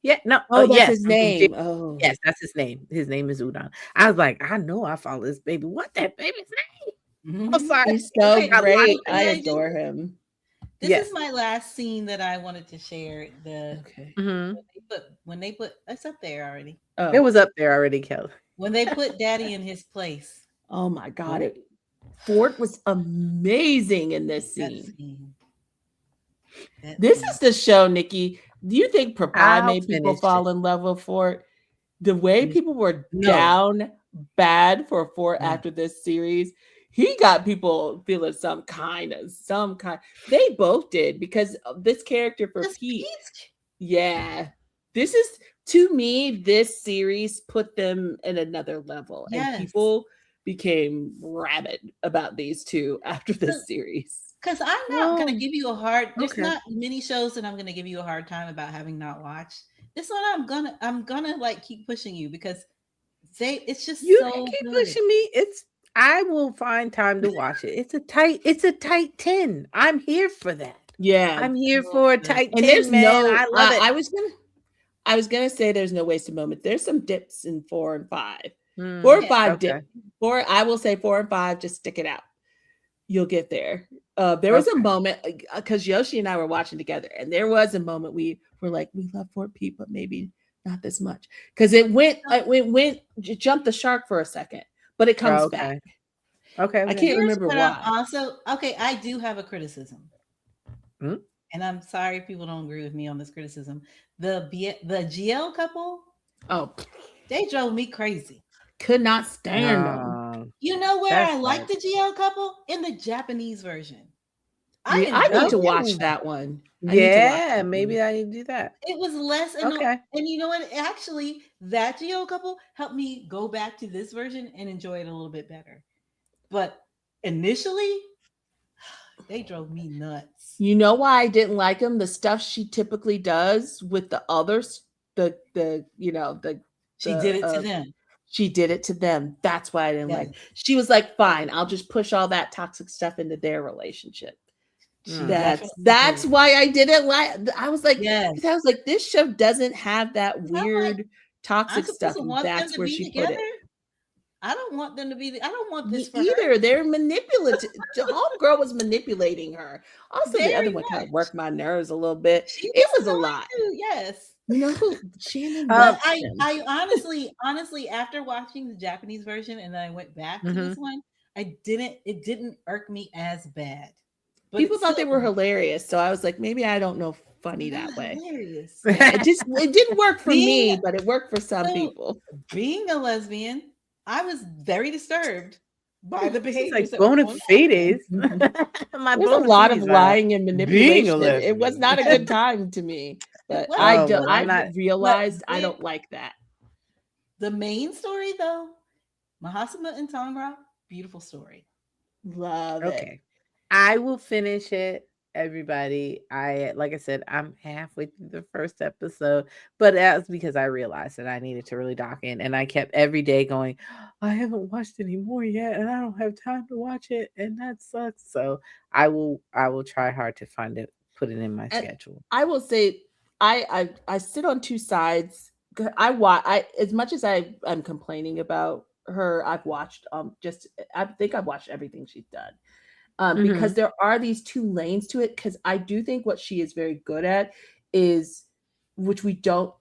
Yeah, no. Oh, that's his name. Oh, yes, that's his name. His name is Udon. I was like, I know I follow this baby. What that baby's name? I'm sorry. He's so great. I adore him. This is my last scene that I wanted to share. When they put it's up there already. Oh, it was up there already, Kelly. When they put Daddy in his place. Oh my God! Fort was amazing in this scene. This is the show, Nikki. Do you think Prapad made people fall in love with Fort? The way people were down bad for Fort after this series, he got people feeling some kind. They both did, because of this character for Pete. Yeah. This is, to me, this series put them in another level. And people became rabid about these two after this series. Because I'm not going to give you there's not many shows that I'm going to give you a hard time about having not watched. This one I'm gonna like keep pushing you, because it's just you so can keep good. pushing me. I will find time to watch it. It's a tight 10. I'm here for that. Yeah. I'm here for a tight 10, there's man. I love it. I was gonna say there's no wasted moment. There's some dips in 4 and 5. 4 and 5 dip. I will say 4 and 5, just stick it out. You'll get there. There was a moment, because Yoshi and I were watching together, and there was a moment we were like, we love Fort Pete, but maybe not this much, because it jumped the shark for a second, but it comes back. Okay. I can't remember why. I do have a criticism, and I'm sorry if people don't agree with me on this criticism. The GL couple, they drove me crazy. Could not stand them. You know where I like the GL couple? In the Japanese version. I need to watch that one. Maybe I need to do that. It was less. And you know what? Actually, that GL couple helped me go back to this version and enjoy it a little bit better. But initially, they drove me nuts. You know why I didn't like them? The stuff she typically does with the others. She did it to them. She did it to them. That's why I didn't like. She was like, fine, I'll just push all that toxic stuff into their relationship. That's why I didn't like. I was like, this show doesn't have that weird toxic stuff. And that's where she put it. I don't want them to be. I don't want this for either. Her. They're manipulative. The homegirl was manipulating her. Also, the other one kind of worked my nerves a little bit. It was a lot. Yes. You know who? Shannon. I honestly, after watching the Japanese version and then I went back to this one, it didn't irk me as bad. But people thought they were hilarious, so I was like, maybe I don't know funny that way. Hilarious. It didn't work for me, but it worked for some people. Being a lesbian, I was very disturbed by the behavior. Like bona fides. There's a lot of lying and manipulation. It was not a good time to me. But Well, I Oh, don't. well, I'm I not. realized I don't like that. The main story, though, Mahasima and Tangra, beautiful story. Love it. Okay. I will finish it, everybody. Like I said, I'm halfway through the first episode, but that's because I realized that I needed to really dock in, and I kept every day going, I haven't watched any more yet, and I don't have time to watch it, and that sucks. So I will try hard to find it, put it in my And schedule. I will say, I sit on two sides. I as much as I'm complaining about her, I've watched I think I've watched everything she's done. Because there are these two lanes to it. Because I do think what she is very good at is, which we don't,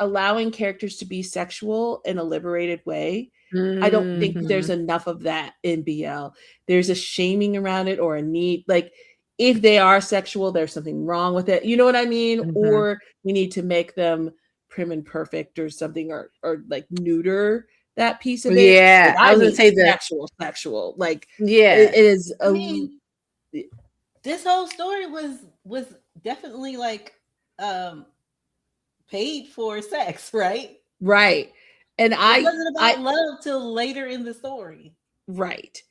allowing characters to be sexual in a liberated way. I don't think there's enough of that in BL. There's a shaming around it or a need, like if they are sexual, there's something wrong with it. You know what I mean? Or we need to make them prim and perfect or something, or like neuter that piece of it. Yeah, Like, I was gonna say that. sexual. Like, Yeah, it is. I mean, this whole story was definitely like paid for sex, right? Right. And it wasn't about love till later in the story. Right.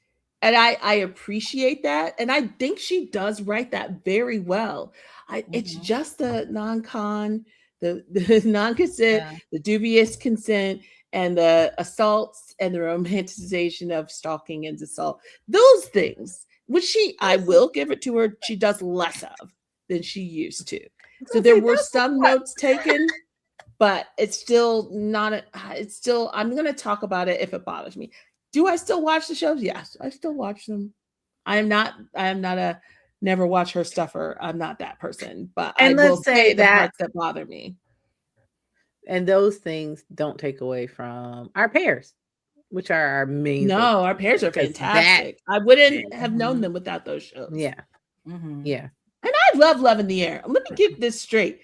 And I appreciate that. And I think she does write that very well. It's just the non-con, the non-consent, the dubious consent, and the assaults and the romanticization of stalking and assault. Those things, which I will give it to her, she does less of than she used to. So there were some notes taken, but it's still not, I'm going to talk about it if it bothers me. Do I still watch the shows? Yes, I still watch them. I am not a never watch her stuffer. I'm not that person, but I will say the parts that bother me. And those things don't take away from our pairs, which are our main. No, our pairs are fantastic. I wouldn't have known them without those shows. Yeah. Yeah. And I love Love in the Air. Let me get this straight.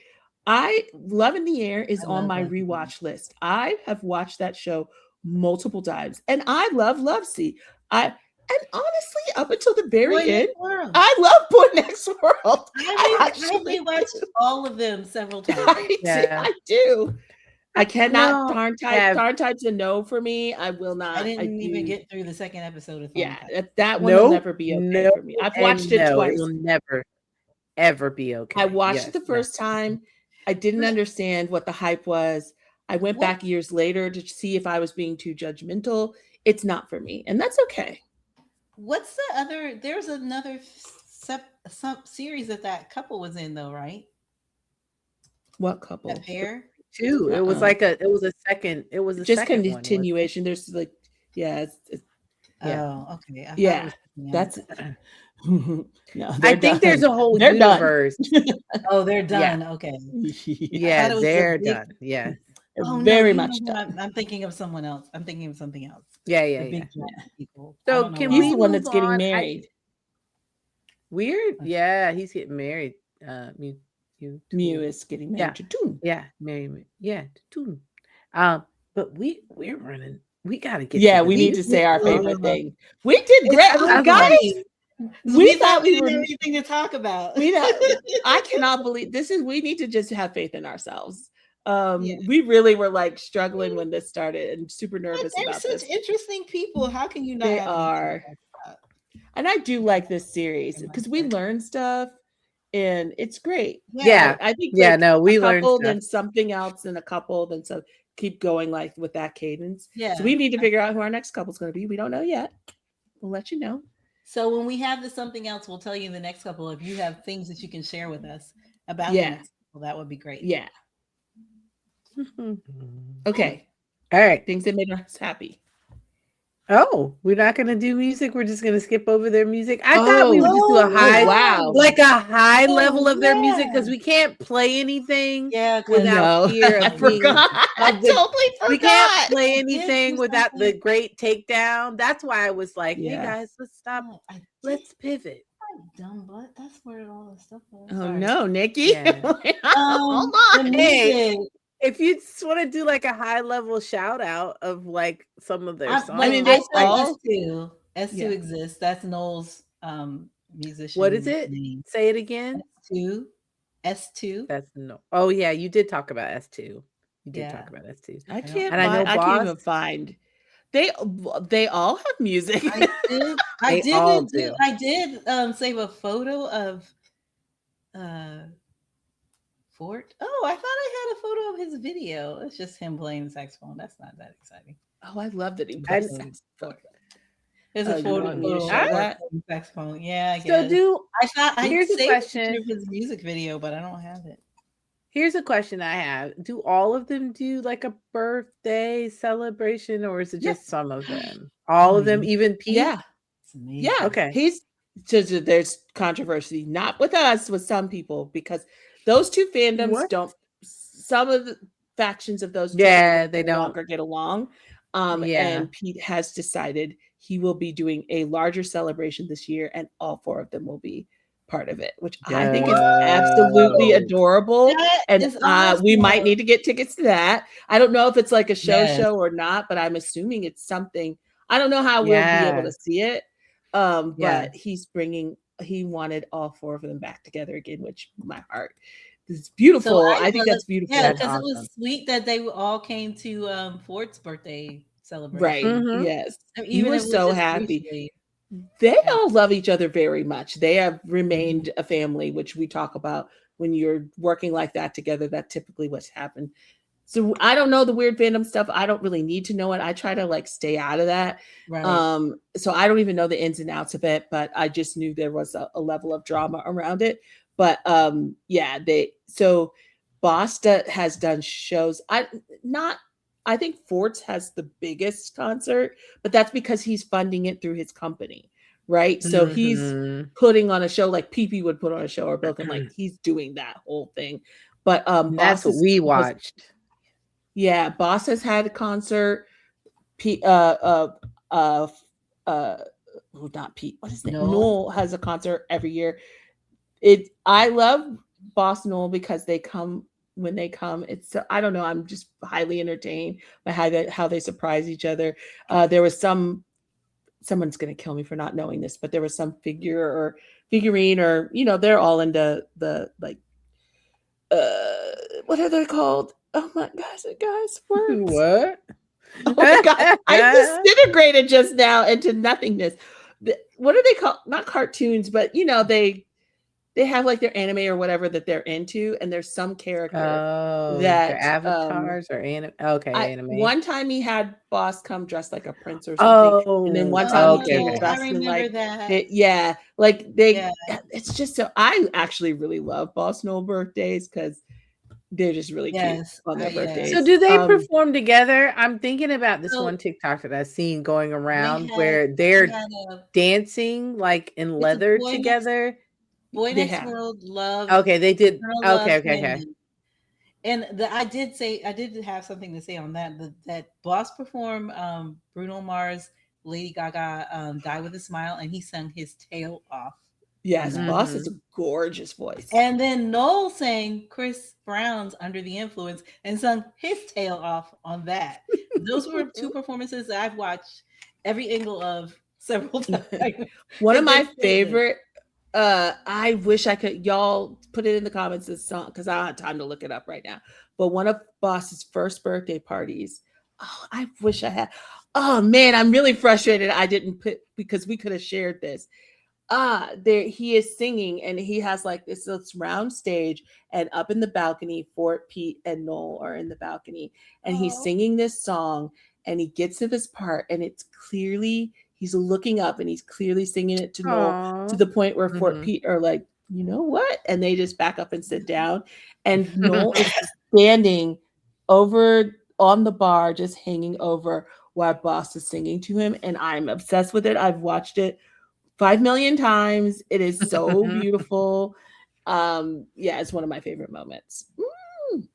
Love in the Air is on my rewatch list. I have watched that show multiple times, and I love lovesea. And honestly, up until the very end, I love Boy Next World. I rewatched all of them several times. I do. I cannot. Darn Tide's a no for me. I will not. I didn't even get through the second episode of that one will never be okay for me. I've watched it twice. It will never, ever be okay. I watched it the first time. I didn't understand what the hype was. I went back years later to see if I was being too judgmental. It's not for me, and that's okay. What's the other? There's another series that couple was in, though, right? What couple? That pair. Too. It was like it was a second. It was just continuation. There's like, Oh, okay. That's. No, I think there's a whole universe. Oh, they're done. Yeah. Okay. Yeah, they're done. Yeah. Oh, very much done. I'm thinking of someone else. I'm thinking of something else. Yeah. People. So can we the one that's getting married? Weird. Yeah, he's getting married. Mew is getting married to Toon. Yeah, Mary. Yeah, to Toon. But we're running. We gotta get. Yeah, we need to say our favorite thing. We did great, guys. We thought we didn't have anything to talk about. I cannot believe this is. We need to just have faith in ourselves. We really were like struggling when this started and super nervous about this. They're such interesting people. How can you not? They are. And I do like this series because we learn stuff and it's great. Yeah. I think we learned stuff. Then something else, and a couple, then so keep going like with that cadence. Yeah. So we need to figure out who our next couple is going to be. We don't know yet. We'll let you know. So when we have this something else, we'll tell you in the next couple. If you have things that you can share with us about the next couple, that would be great. Yeah. Okay. All right. Things that made us happy. Oh, we're not going to do music. We're just going to skip over their music. I thought we would just do a high level of their music because we can't play anything without fear of I forgot. I totally forgot. We can't play anything without the great takedown. That's why I was like, hey guys, let's stop. Let's pivot. Dumb butt. That's where all the stuff was. Oh no, Nikki. Yeah. Hold on. Hey. If you just want to do like a high level shout out of like some of their songs. I mean, S2 exists. That's Noel's musician. What is it? name. Say it again. S2. S2. That's no. Oh yeah, you did talk about S2. You did talk Yeah. about S2. I I don't can't And I find. know I can't Boss, even find. They all have music. I did. I they all did. do. I did save a photo of uh Fort. Oh, I thought I had a photo of his video. It's just him playing the saxophone. That's not that exciting. Oh, I love that he And plays saxophone. There's a Oh, you photo, want me to photo of show I, Fort that? playing saxophone. Yeah, I so guess. do I thought I'd here's a saved a picture question. of his music video, but I don't have it. Here's a question I have. Do all of them do like a birthday celebration, or is it Yeah. just some of them? All Oh, of them, yeah. even Pete? Yeah. It's amazing. Yeah. Okay. He's there's controversy, not with us, with some people, because those two fandoms What? don't, some of the factions of those two Yeah, fandoms they no don't. longer get along. Yeah. And Pete has decided he will be doing a larger celebration this year, and all four of them will be part of it, which I think is absolutely Dope. adorable. That And is we might awesome. need to get tickets to that. I don't know if it's like a Yes. show or not, but I'm assuming it's something. I don't know how we'll be able Yeah. to see it. Yeah. But he wanted all four of them back together again, which my heart is So beautiful. I I think was, that's beautiful. yeah, That's because it awesome. was sweet that they all came to Fort's birthday celebration. Right. Mhm. Yes. I mean, He even if was it was so just happy. briefly. They Yeah. all love each other very much. They have remained a family, which we talk about when you're working like that together. That's typically what's happened. So I don't know the weird fandom stuff. I don't really need to know it. I try to like stay out of that. Right. So I don't even know the ins and outs of it, but I just knew there was a level of drama around it. But yeah, has done shows. I think Forts has the biggest concert, but that's because he's funding it through his company, right? So he's Mhm. putting on a show like PP would put on a show, or Bilkin, like he's doing that whole thing. But And that's what we watched. Boss has had a concert. P not Pete, what is it? Noel has a concert every year. I love BossNoeul because they come when they come. It's I don't know. I'm just highly entertained by how they surprise each other. There was someone's gonna kill me for not knowing this, but there was some figurine, or they're all into the like what are they called? Oh my gosh, guys, words. What? Oh my god, I disintegrated just now into nothingness. What are they called? Not cartoons, but they have like their anime or whatever that they're into, and there's some character Their that avatars or anime. one time he had Boss come dressed like a prince or something, and then one time he came okay. I dressed in remember like that. it's just so I actually really love BossNoeul birthdays because they're just really cute on their birthdays. So do they perform together? I'm thinking about this one TikTok that I've seen going around where they're dancing like in leather together. BoysNextWorld love. Okay, they did. Okay. And I did have something to say on that. That Boss performed Bruno Mars, Lady Gaga, "Die with a Smile," and he sung his tail off. Yes, Boss is a gorgeous voice. And then Noel sang Chris Brown's "Under the Influence" and sung his tail off on that. Those were two performances that I've watched every angle of several times. One of my favorite. I wish I could. Y'all put it in the comments this song because I don't have time to look it up right now. But one of Boss's first birthday parties. Oh, I wish I had. Oh man, I'm really frustrated. I didn't put because we could have shared this. There he is singing, and he has like this round stage, and up in the balcony, Fort, Pete, and Noel are in the balcony, and he's singing this song, and he gets to this part, and it's clearly he's looking up, and he's clearly singing it to Noel to the point where Fort, Pete are like, you know what? And they just back up and sit down, and Noel is standing over on the bar, just hanging over while Boss is singing to him, and I'm obsessed with it. I've watched it 5 million times. It is so beautiful. It's one of my favorite moments.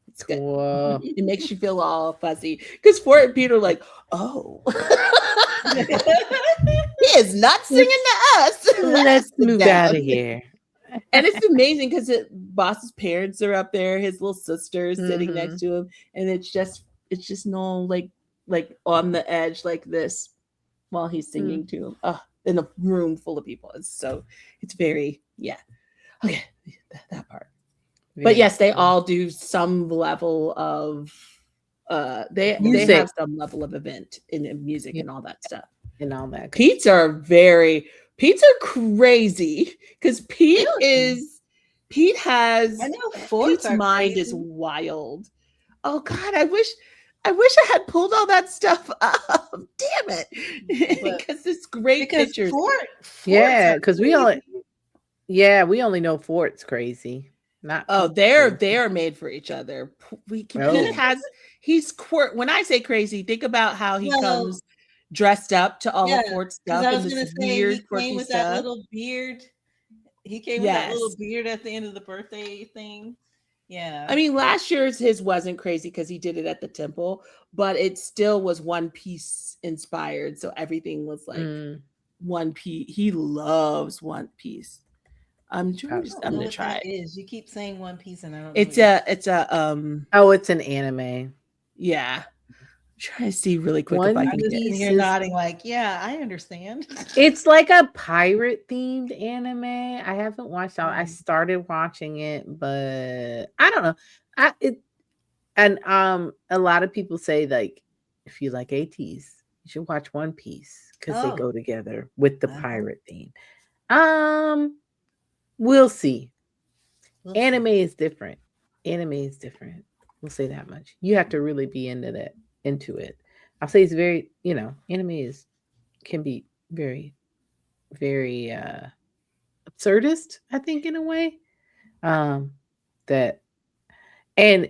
It's good. Whoa. It makes you feel all fuzzy because Fort and Peter are like, oh, he is not singing to us. Let's move out of here. And it's amazing because Boss's parents are up there, his little sister is sitting next to him, and it's just no like on the edge like this while he's singing to him. In a room full of people. It's very, okay, that part. But yes, they all do some level of they have some level of event in music and all that stuff. And all that. Pete's are crazy because Pete has Pete's mind is wild. Oh God, I wish I had pulled all that stuff up. Damn it. Because it's great pictures. Because we only know Fort's crazy. Not they are made for each other. Pete he's when I say crazy, think about how he comes dressed up to all of Fort's stuff. I was gonna say he came with that little beard. He came with that little beard at the end of the birthday thing. Yeah. I mean, last year's his wasn't crazy because he did it at the temple, but it still was One Piece inspired. So everything was like One Piece. He loves One Piece. I'm gonna try it. You keep saying One Piece and I don't know. It's an anime. Yeah. Try to see really quick if I can get it. You're nodding like, yeah, I understand. It's like a pirate themed anime. I haven't watched all. I started watching it, but I don't know. A lot of people say like if you like ATs, you should watch One Piece because they go together with the pirate theme. We'll see. Anime is different. We'll say that much. You have to really be into it. I'll say it's very, anime can be very, very absurdist, I think, in a way. And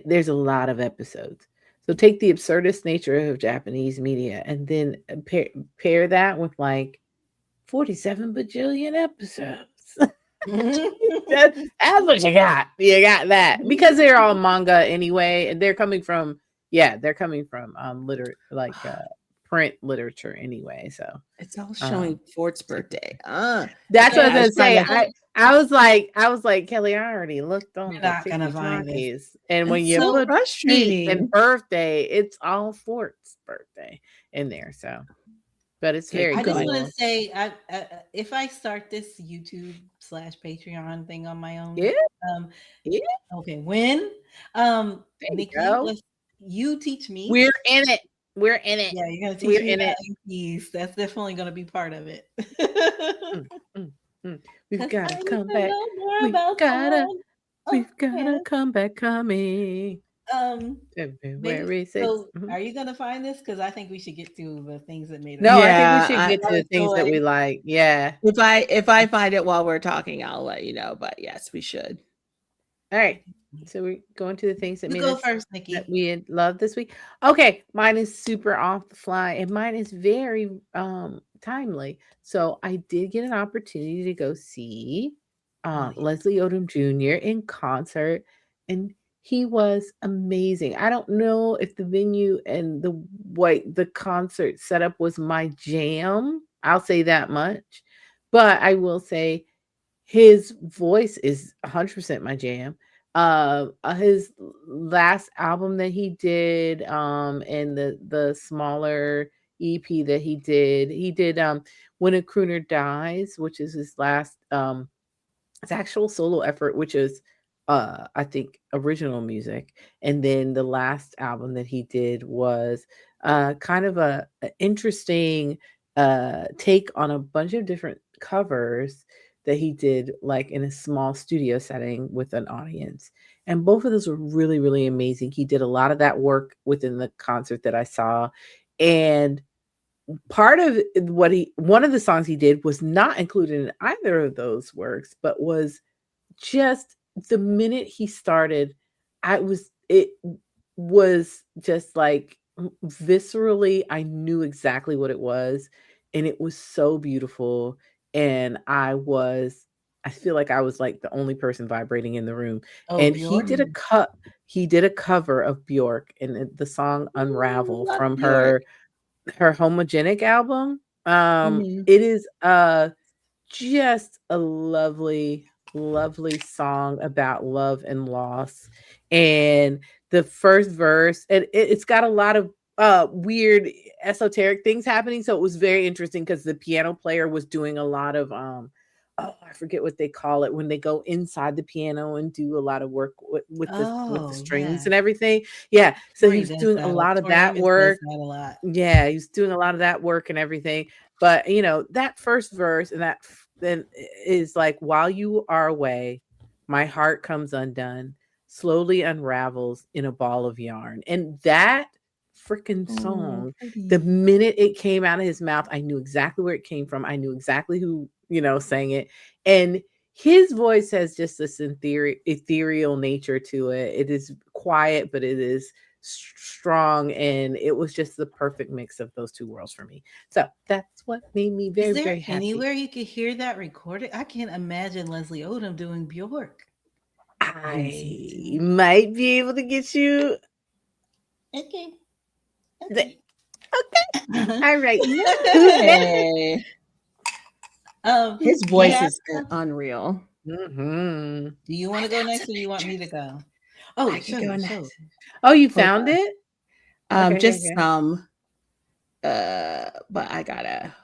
there's a lot of episodes. So take the absurdist nature of Japanese media and then pair that with like 47 bajillion episodes. That's what you got. You got that because they're all manga anyway, and they're coming from print literature anyway. So it's all showing Fort's birthday. That's what I was gonna say. I was like, Kelly, I already looked on. You're not gonna find this. And when you put Pete and birthday, it's all Fort's birthday in there. So. But it's very I just want to say, if I start this YouTube/Patreon thing on my own, okay, when Nikki, you teach me. We're in it. Yeah, you're gonna teach me about APs. That's definitely gonna be part of it. We've got to come back. We've got to come back coming. February 6th. So are you gonna find this? Because I think we should get to the things that made us. No, I think we should get to the things that we like. Yeah. If I find it while we're talking, I'll let you know. But yes, we should. All right. So we're going to the things that go first, Nikki. That we love this week. Okay, mine is super off the fly, and mine is very timely. So I did get an opportunity to go see Leslie Odom Jr. in concert, and he was amazing. I don't know if the venue and the concert setup was my jam. I'll say that much. But I will say his voice is 100% my jam. His last album that he did, and the smaller EP that he did When a Crooner Dies, which is his last his actual solo effort, which is I think original music. And then the last album that he did was kind of a interesting take on a bunch of different covers that he did like in a small studio setting with an audience. And both of those were really, really amazing. He did a lot of that work within the concert that I saw. And part of one of the songs he did was not included in either of those works, but was just the minute he started, it was just like viscerally, I knew exactly what it was. And it was so beautiful. And I feel like I was like the only person vibrating in the room. And Bjork. He did a cover of Bjork and the song Unravel from Bjork. her Homogenic album. It is just a lovely song about love and loss. And the first verse, and it's got a lot of weird esoteric things happening. So it was very interesting because the piano player was doing a lot of I forget what they call it when they go inside the piano and do a lot of work with the strings and everything. Yeah. So he was doing a lot of that work. A lot. Yeah, he was doing a lot of that work and everything. But that first verse and that then is like, while you are away, my heart comes undone, slowly unravels in a ball of yarn. And that freaking song, the minute it came out of his mouth, I knew exactly where it came from. I knew exactly who, sang it. And his voice has just this ethereal nature to it. It is quiet, but it is strong, and it was just the perfect mix of those two worlds for me. So that's what made me very, very happy. Anywhere you could hear that recorded? I can't imagine Leslie Odom doing Bjork. I might be able to get you. Okay. Okay. All right. Hey. His voice is unreal. Mm-hmm. Do you want to go next, or do you want me to go? Oh, I can go next. Oh, you found it? Just some. But I gotta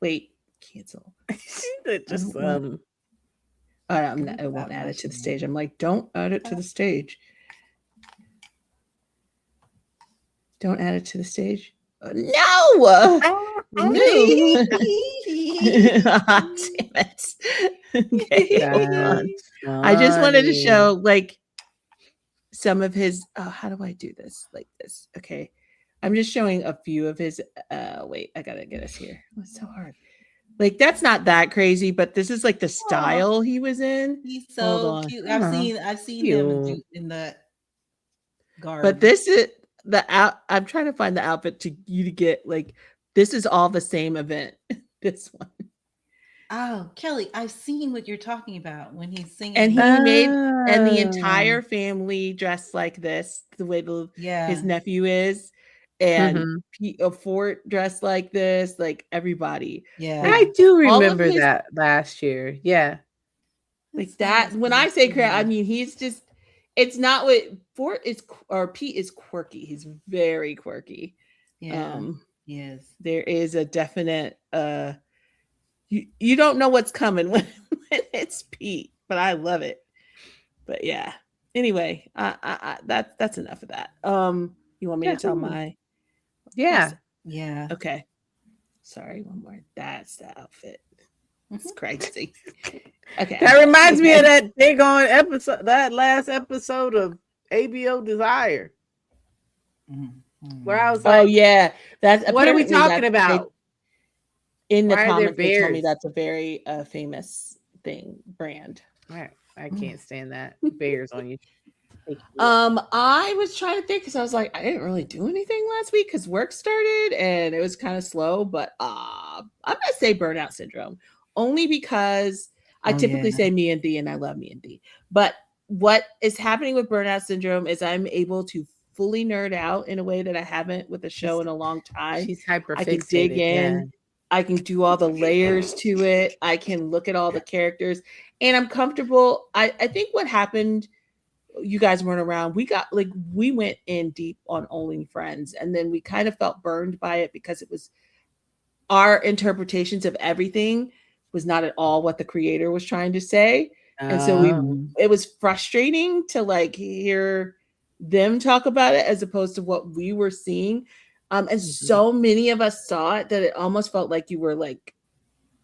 wait. Cancel. Just I won't add it to the stage. I'm like, don't add it to the stage. Don't add it to the stage. No. Damn it. Okay, hold on. I just wanted to show like some of his. How do I do this? Like this. Okay. I'm just showing a few of his. Wait, I gotta get us here. It's so hard. Like, that's not that crazy, but this is like the style he was in. He's so cute. I've seen him in the garb. But this is I'm trying to find the outfit to get like, this is all the same event. This one. Oh, Kelly, I've seen what you're talking about when he's singing. And he made, and the entire family dressed like this, the way his nephew is. And Fort dressed like this, like everybody. Yeah, I do remember that last year. Yeah, like that. When I say crazy, I mean he's just. It's not what Fort is, or Pete is quirky. He's very quirky. Yeah, yes. There is a definite. You don't know what's coming when it's Pete, but I love it. But yeah. Anyway, that's enough of that. You want me to tell my? Yeah. Okay. Sorry, one more. That's the outfit. It's crazy. Okay. That reminds me of that big on episode, that last episode of ABO Desire. Where I was like, oh yeah, that's what are we talking about? In the comments, they told me that's a very famous brand. Right. I can't stand that. Bears on you. I was trying to think because I was like, I didn't really do anything last week because work started and it was kind of slow. But I'm gonna say burnout syndrome, only because I typically say MeMindY and I love MeMindY. But what is happening with burnout syndrome is I'm able to fully nerd out in a way that I haven't with a show in a long time. She's hyper fixated. I can dig in. Yeah. I can do all the layers to it. I can look at all the characters, and I'm comfortable. I think what happened, you guys weren't around. We went in deep on Only Friends, and then we kind of felt burned by it because it was our interpretations of everything was not at all what the creator was trying to say. And so it was frustrating to like hear them talk about it as opposed to what we were seeing. And so many of us saw it that it almost felt like you were like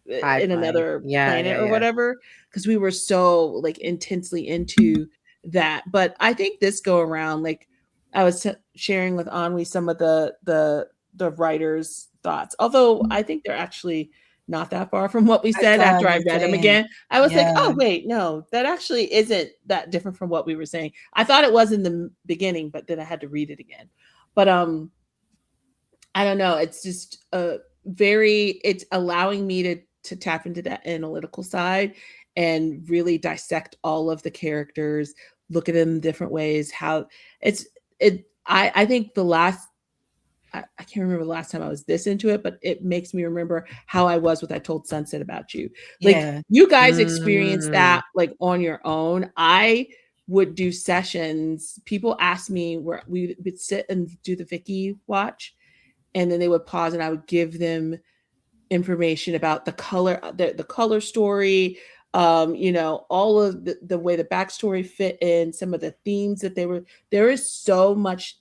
in another planet or whatever, because we were so like intensely into that. But I think this go around, like I was sharing with Anwi some of the writers' thoughts, although I think they're actually not that far from what we said. After I read them again, I was like, oh wait, no, that actually isn't that different from what we were saying. I thought it was in the beginning, but then I had to read it again. But I don't know. It's just it's allowing me to tap into that analytical side and really dissect all of the characters, look at them different ways. How I think I can't remember the last time I was this into it, but it makes me remember how I was with I Told Sunset About You. Like you guys experienced that like on your own. I would do sessions. People asked me where we would sit and do the Vicky watch, and then they would pause and I would give them information about the color story, all of the way the backstory fit in, some of the themes that there is so much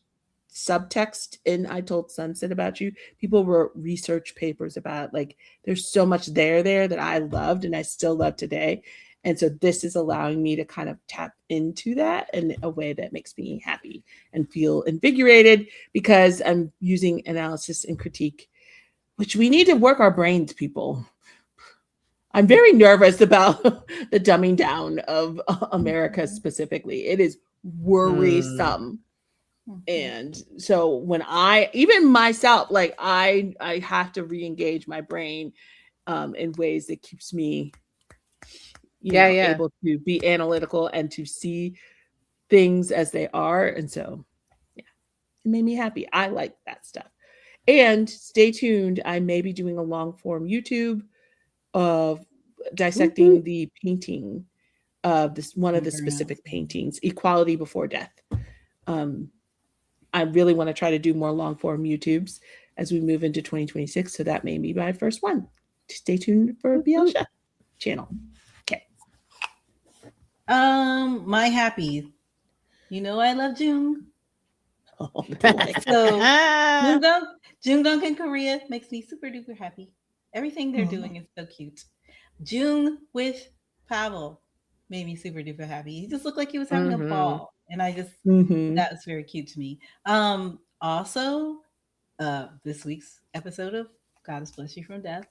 subtext in I Told Sunset About You. People wrote research papers about it. Like there's so much there that I loved and I still love today. And so this is allowing me to kind of tap into that in a way that makes me happy and feel invigorated because I'm using analysis and critique, which we need to work our brains, people. I'm very nervous about the dumbing down of America specifically. It is worrisome. And so when even myself, like I have to re-engage my brain in ways that keeps me able to be analytical and to see things as they are. And so it made me happy. I like that stuff. And stay tuned. I may be doing a long form YouTube of dissecting the painting of one of the specific paintings, Equality Before Death. I really want to try to do more long form YouTubes as we move into 2026. So that may be my first one. Stay tuned for BL Chef channel. Okay. My happy. I love Jung. Oh, so Jungdong in Korea makes me super duper happy. Everything they're doing is so cute. Jung with Pavel made me super duper happy. He just looked like he was having a ball. And I just, that was very cute to me. Also, this week's episode of Goddess Bless You from Death.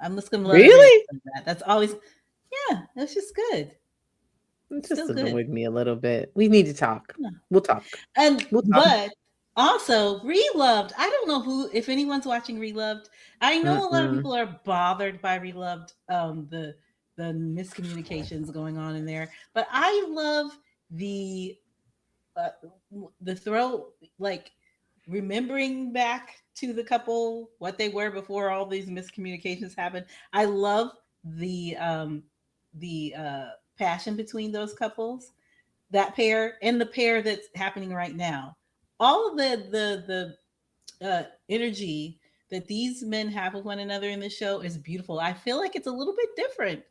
I'm just going to really? That. That's always, that's just good. It's just annoyed me a little bit. We need to talk. Yeah. We'll talk. But also, Reloved. I don't know if anyone's watching Reloved. I know a lot of people are bothered by Reloved, the miscommunications going on in there. But I love the throw, like remembering back to the couple, what they were before all these miscommunications happened. I love the passion between those couples, that pair, and the pair that's happening right now. All of the energy that these men have with one another in the show is beautiful. I feel like it's a little bit different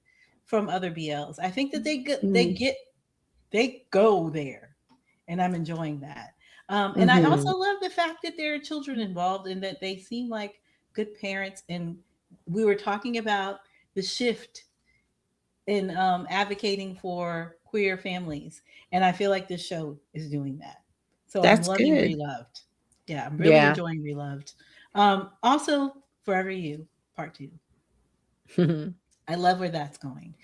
from other BLs. I think that they go there, and I'm enjoying that. And I also love the fact that there are children involved and that they seem like good parents. And we were talking about the shift in advocating for queer families, and I feel like this show is doing that. So that's I'm loving good. Reloved. Yeah, I'm really enjoying Reloved. Also, Forever You Part 2. I love where that's going.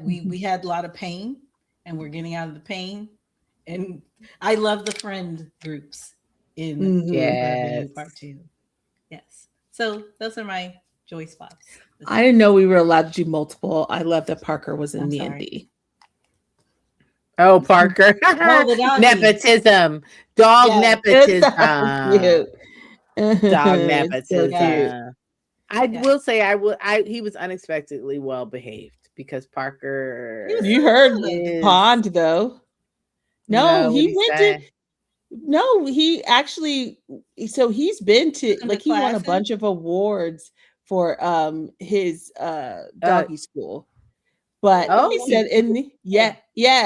We had a lot of pain, and we're getting out of the pain. And I love the friend groups in Forever You Part 2. Yes. So those are my joy spots. I didn't know we were allowed to do multiple. I love that Parker was in MeMindY. Oh, Parker. Nepotism. Dog nepotism. Dog nepotism. I will say he was unexpectedly well behaved because Parker. You heard Pond though. No, he went to. No, he actually. So he's been to he won a bunch of awards for his doggy school. But he said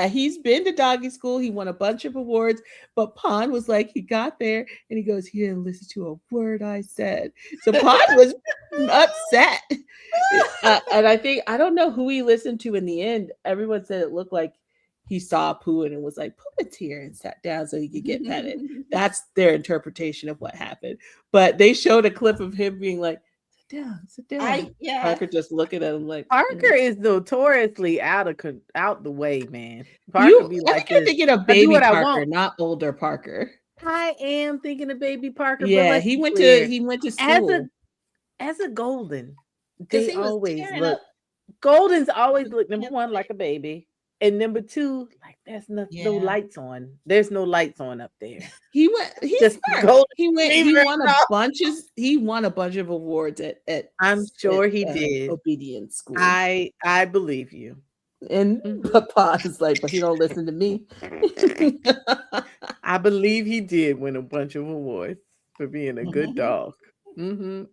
he's been to doggy school. He won a bunch of awards. But Pond was like, he got there and he goes, he didn't listen to a word I said. So Pond was upset. And I don't know who he listened to in the end. Everyone said it looked like he saw Pooh and it was like, puppeteer, and sat down so he could get petted. That's their interpretation of what happened. But they showed a clip of him being like, sit down. Parker just looking at him like Parker is notoriously out the way, man. Parker be like, you're thinking of baby Parker, not older Parker. I am thinking of baby Parker. Yeah, but he went to school as a golden. They always look. Goldens always look number one like a baby. And number two, like there's no lights on. There's no lights on up there. He won a bunch of awards at I'm sure he did. Obedience school. I believe you. And Papa is like, but he don't listen to me. I believe he did win a bunch of awards for being a good dog.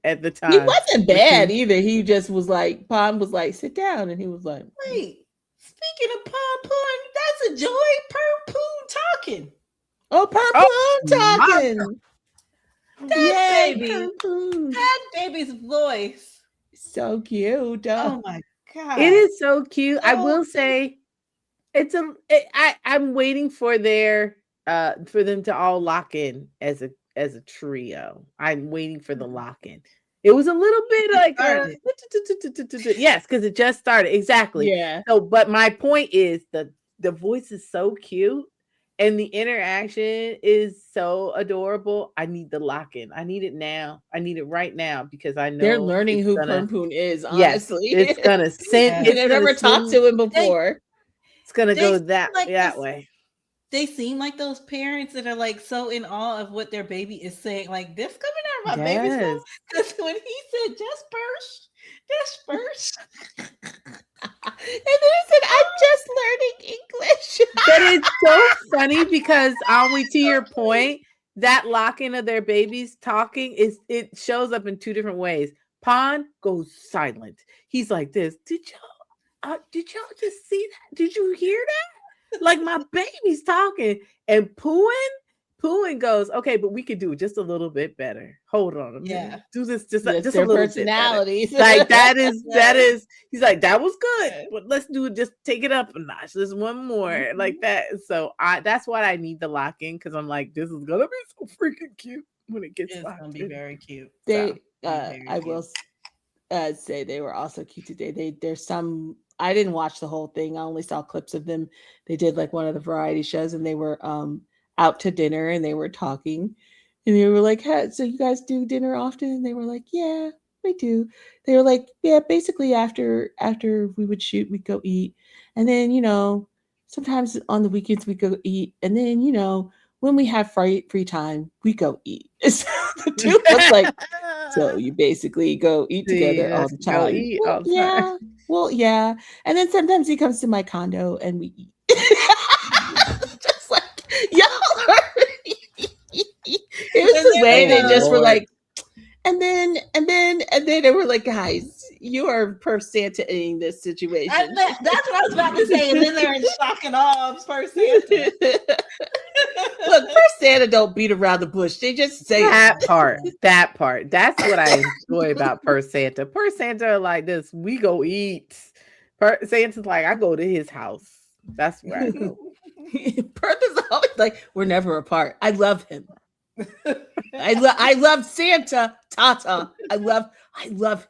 At the time. He wasn't bad either. He just was like, Pom was like, sit down. And he was like, wait, speaking of Pom Poon, that's a joy. Pom Poon talking. Oh, Pom Poon talking. That baby's voice. So cute. Oh my God. It is so cute. I will say I'm waiting for for them to all lock in as a trio. I'm waiting for the lock in. It was a little bit like yes, because it just started. Exactly. Yeah. So, but my point is the voice is so cute and the interaction is so adorable. I need the lock in. I need it now. I need it right now because I know they're learning who Pom Poon is. Honestly, it's gonna send. They've never talked to him before. It's gonna go that way. They seem like those parents that are like so in awe of what their baby is saying. Like, this coming out of my baby's mouth. Because when he said just burst. And then he said, I'm just learning English. But it's so funny because to your point, that lock-in of their babies talking it shows up in two different ways. Pon goes silent. He's like this. Did y'all just see that? Did you hear that? Like, my baby's talking. And Pooin goes, okay, but we could do it just a little bit better. Hold on a minute. Yeah. Do this just a little personalities. Bit better. Like that is he's like, that was good. But let's do it, just take it up a notch. There's one more like that. So that's why I need the lock in, because I'm like, this is gonna be so freaking cute when it gets gonna be very cute. I will say they were also cute today. There's some, I didn't watch the whole thing. I only saw clips of them. They did like one of the variety shows and they were out to dinner and they were talking and they were like, hey, so you guys do dinner often? And they were like, yeah, we do. They were like, yeah, basically after we would shoot, we'd go eat. And then, sometimes on the weekends we go eat. And then, when we have free time, we go eat. So the dude was like, so you basically go eat together all the time. Go eat all the time. Well, yeah. And then sometimes he comes to my condo and we eat. Just like, y'all are... It was the way they just were like, and then they were like, guys, you are per Santa-ing this situation. That's what I was about to say. And then they're in shock and awe of per Santa. Look, per Santa don't beat around the bush. They just say that part. That's what I enjoy about per Santa. Per Santa are like this. We go eat. Per Santa's like, I go to his house. That's where I go. Perth is always like, we're never apart. I love him. I love Santa Tata. I love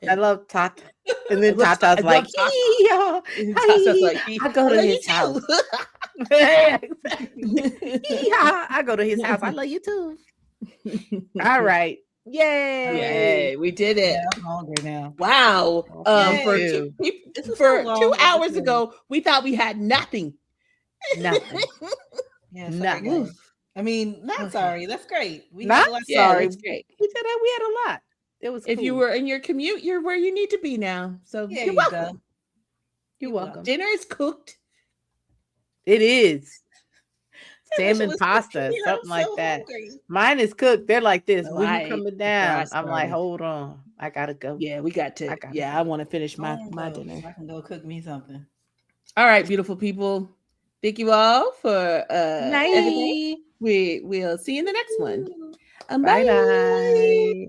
him. I love Tata. And then Tata's like, I go to his house. I go to his house. I love you too. All right. Yay. We did it. Yeah, I'm hungry now. Wow. For 2 hours ago, we thought we had nothing. Nothing. Nothing. I mean, not sorry. That's great. Not sorry. That's great. We said that we had a lot. It was if you were in your commute, you're where you need to be now. So you're welcome. You're welcome. Dinner is cooked. It is. Salmon pasta, something like that. Hungry. Mine is cooked. They're like this. When you coming down? I'm like, hold on. I gotta go. Yeah, we got to. I want to finish my dinner. I can go cook me something. All right, beautiful people. Thank you all for everything. We'll see you in the next one. Bye.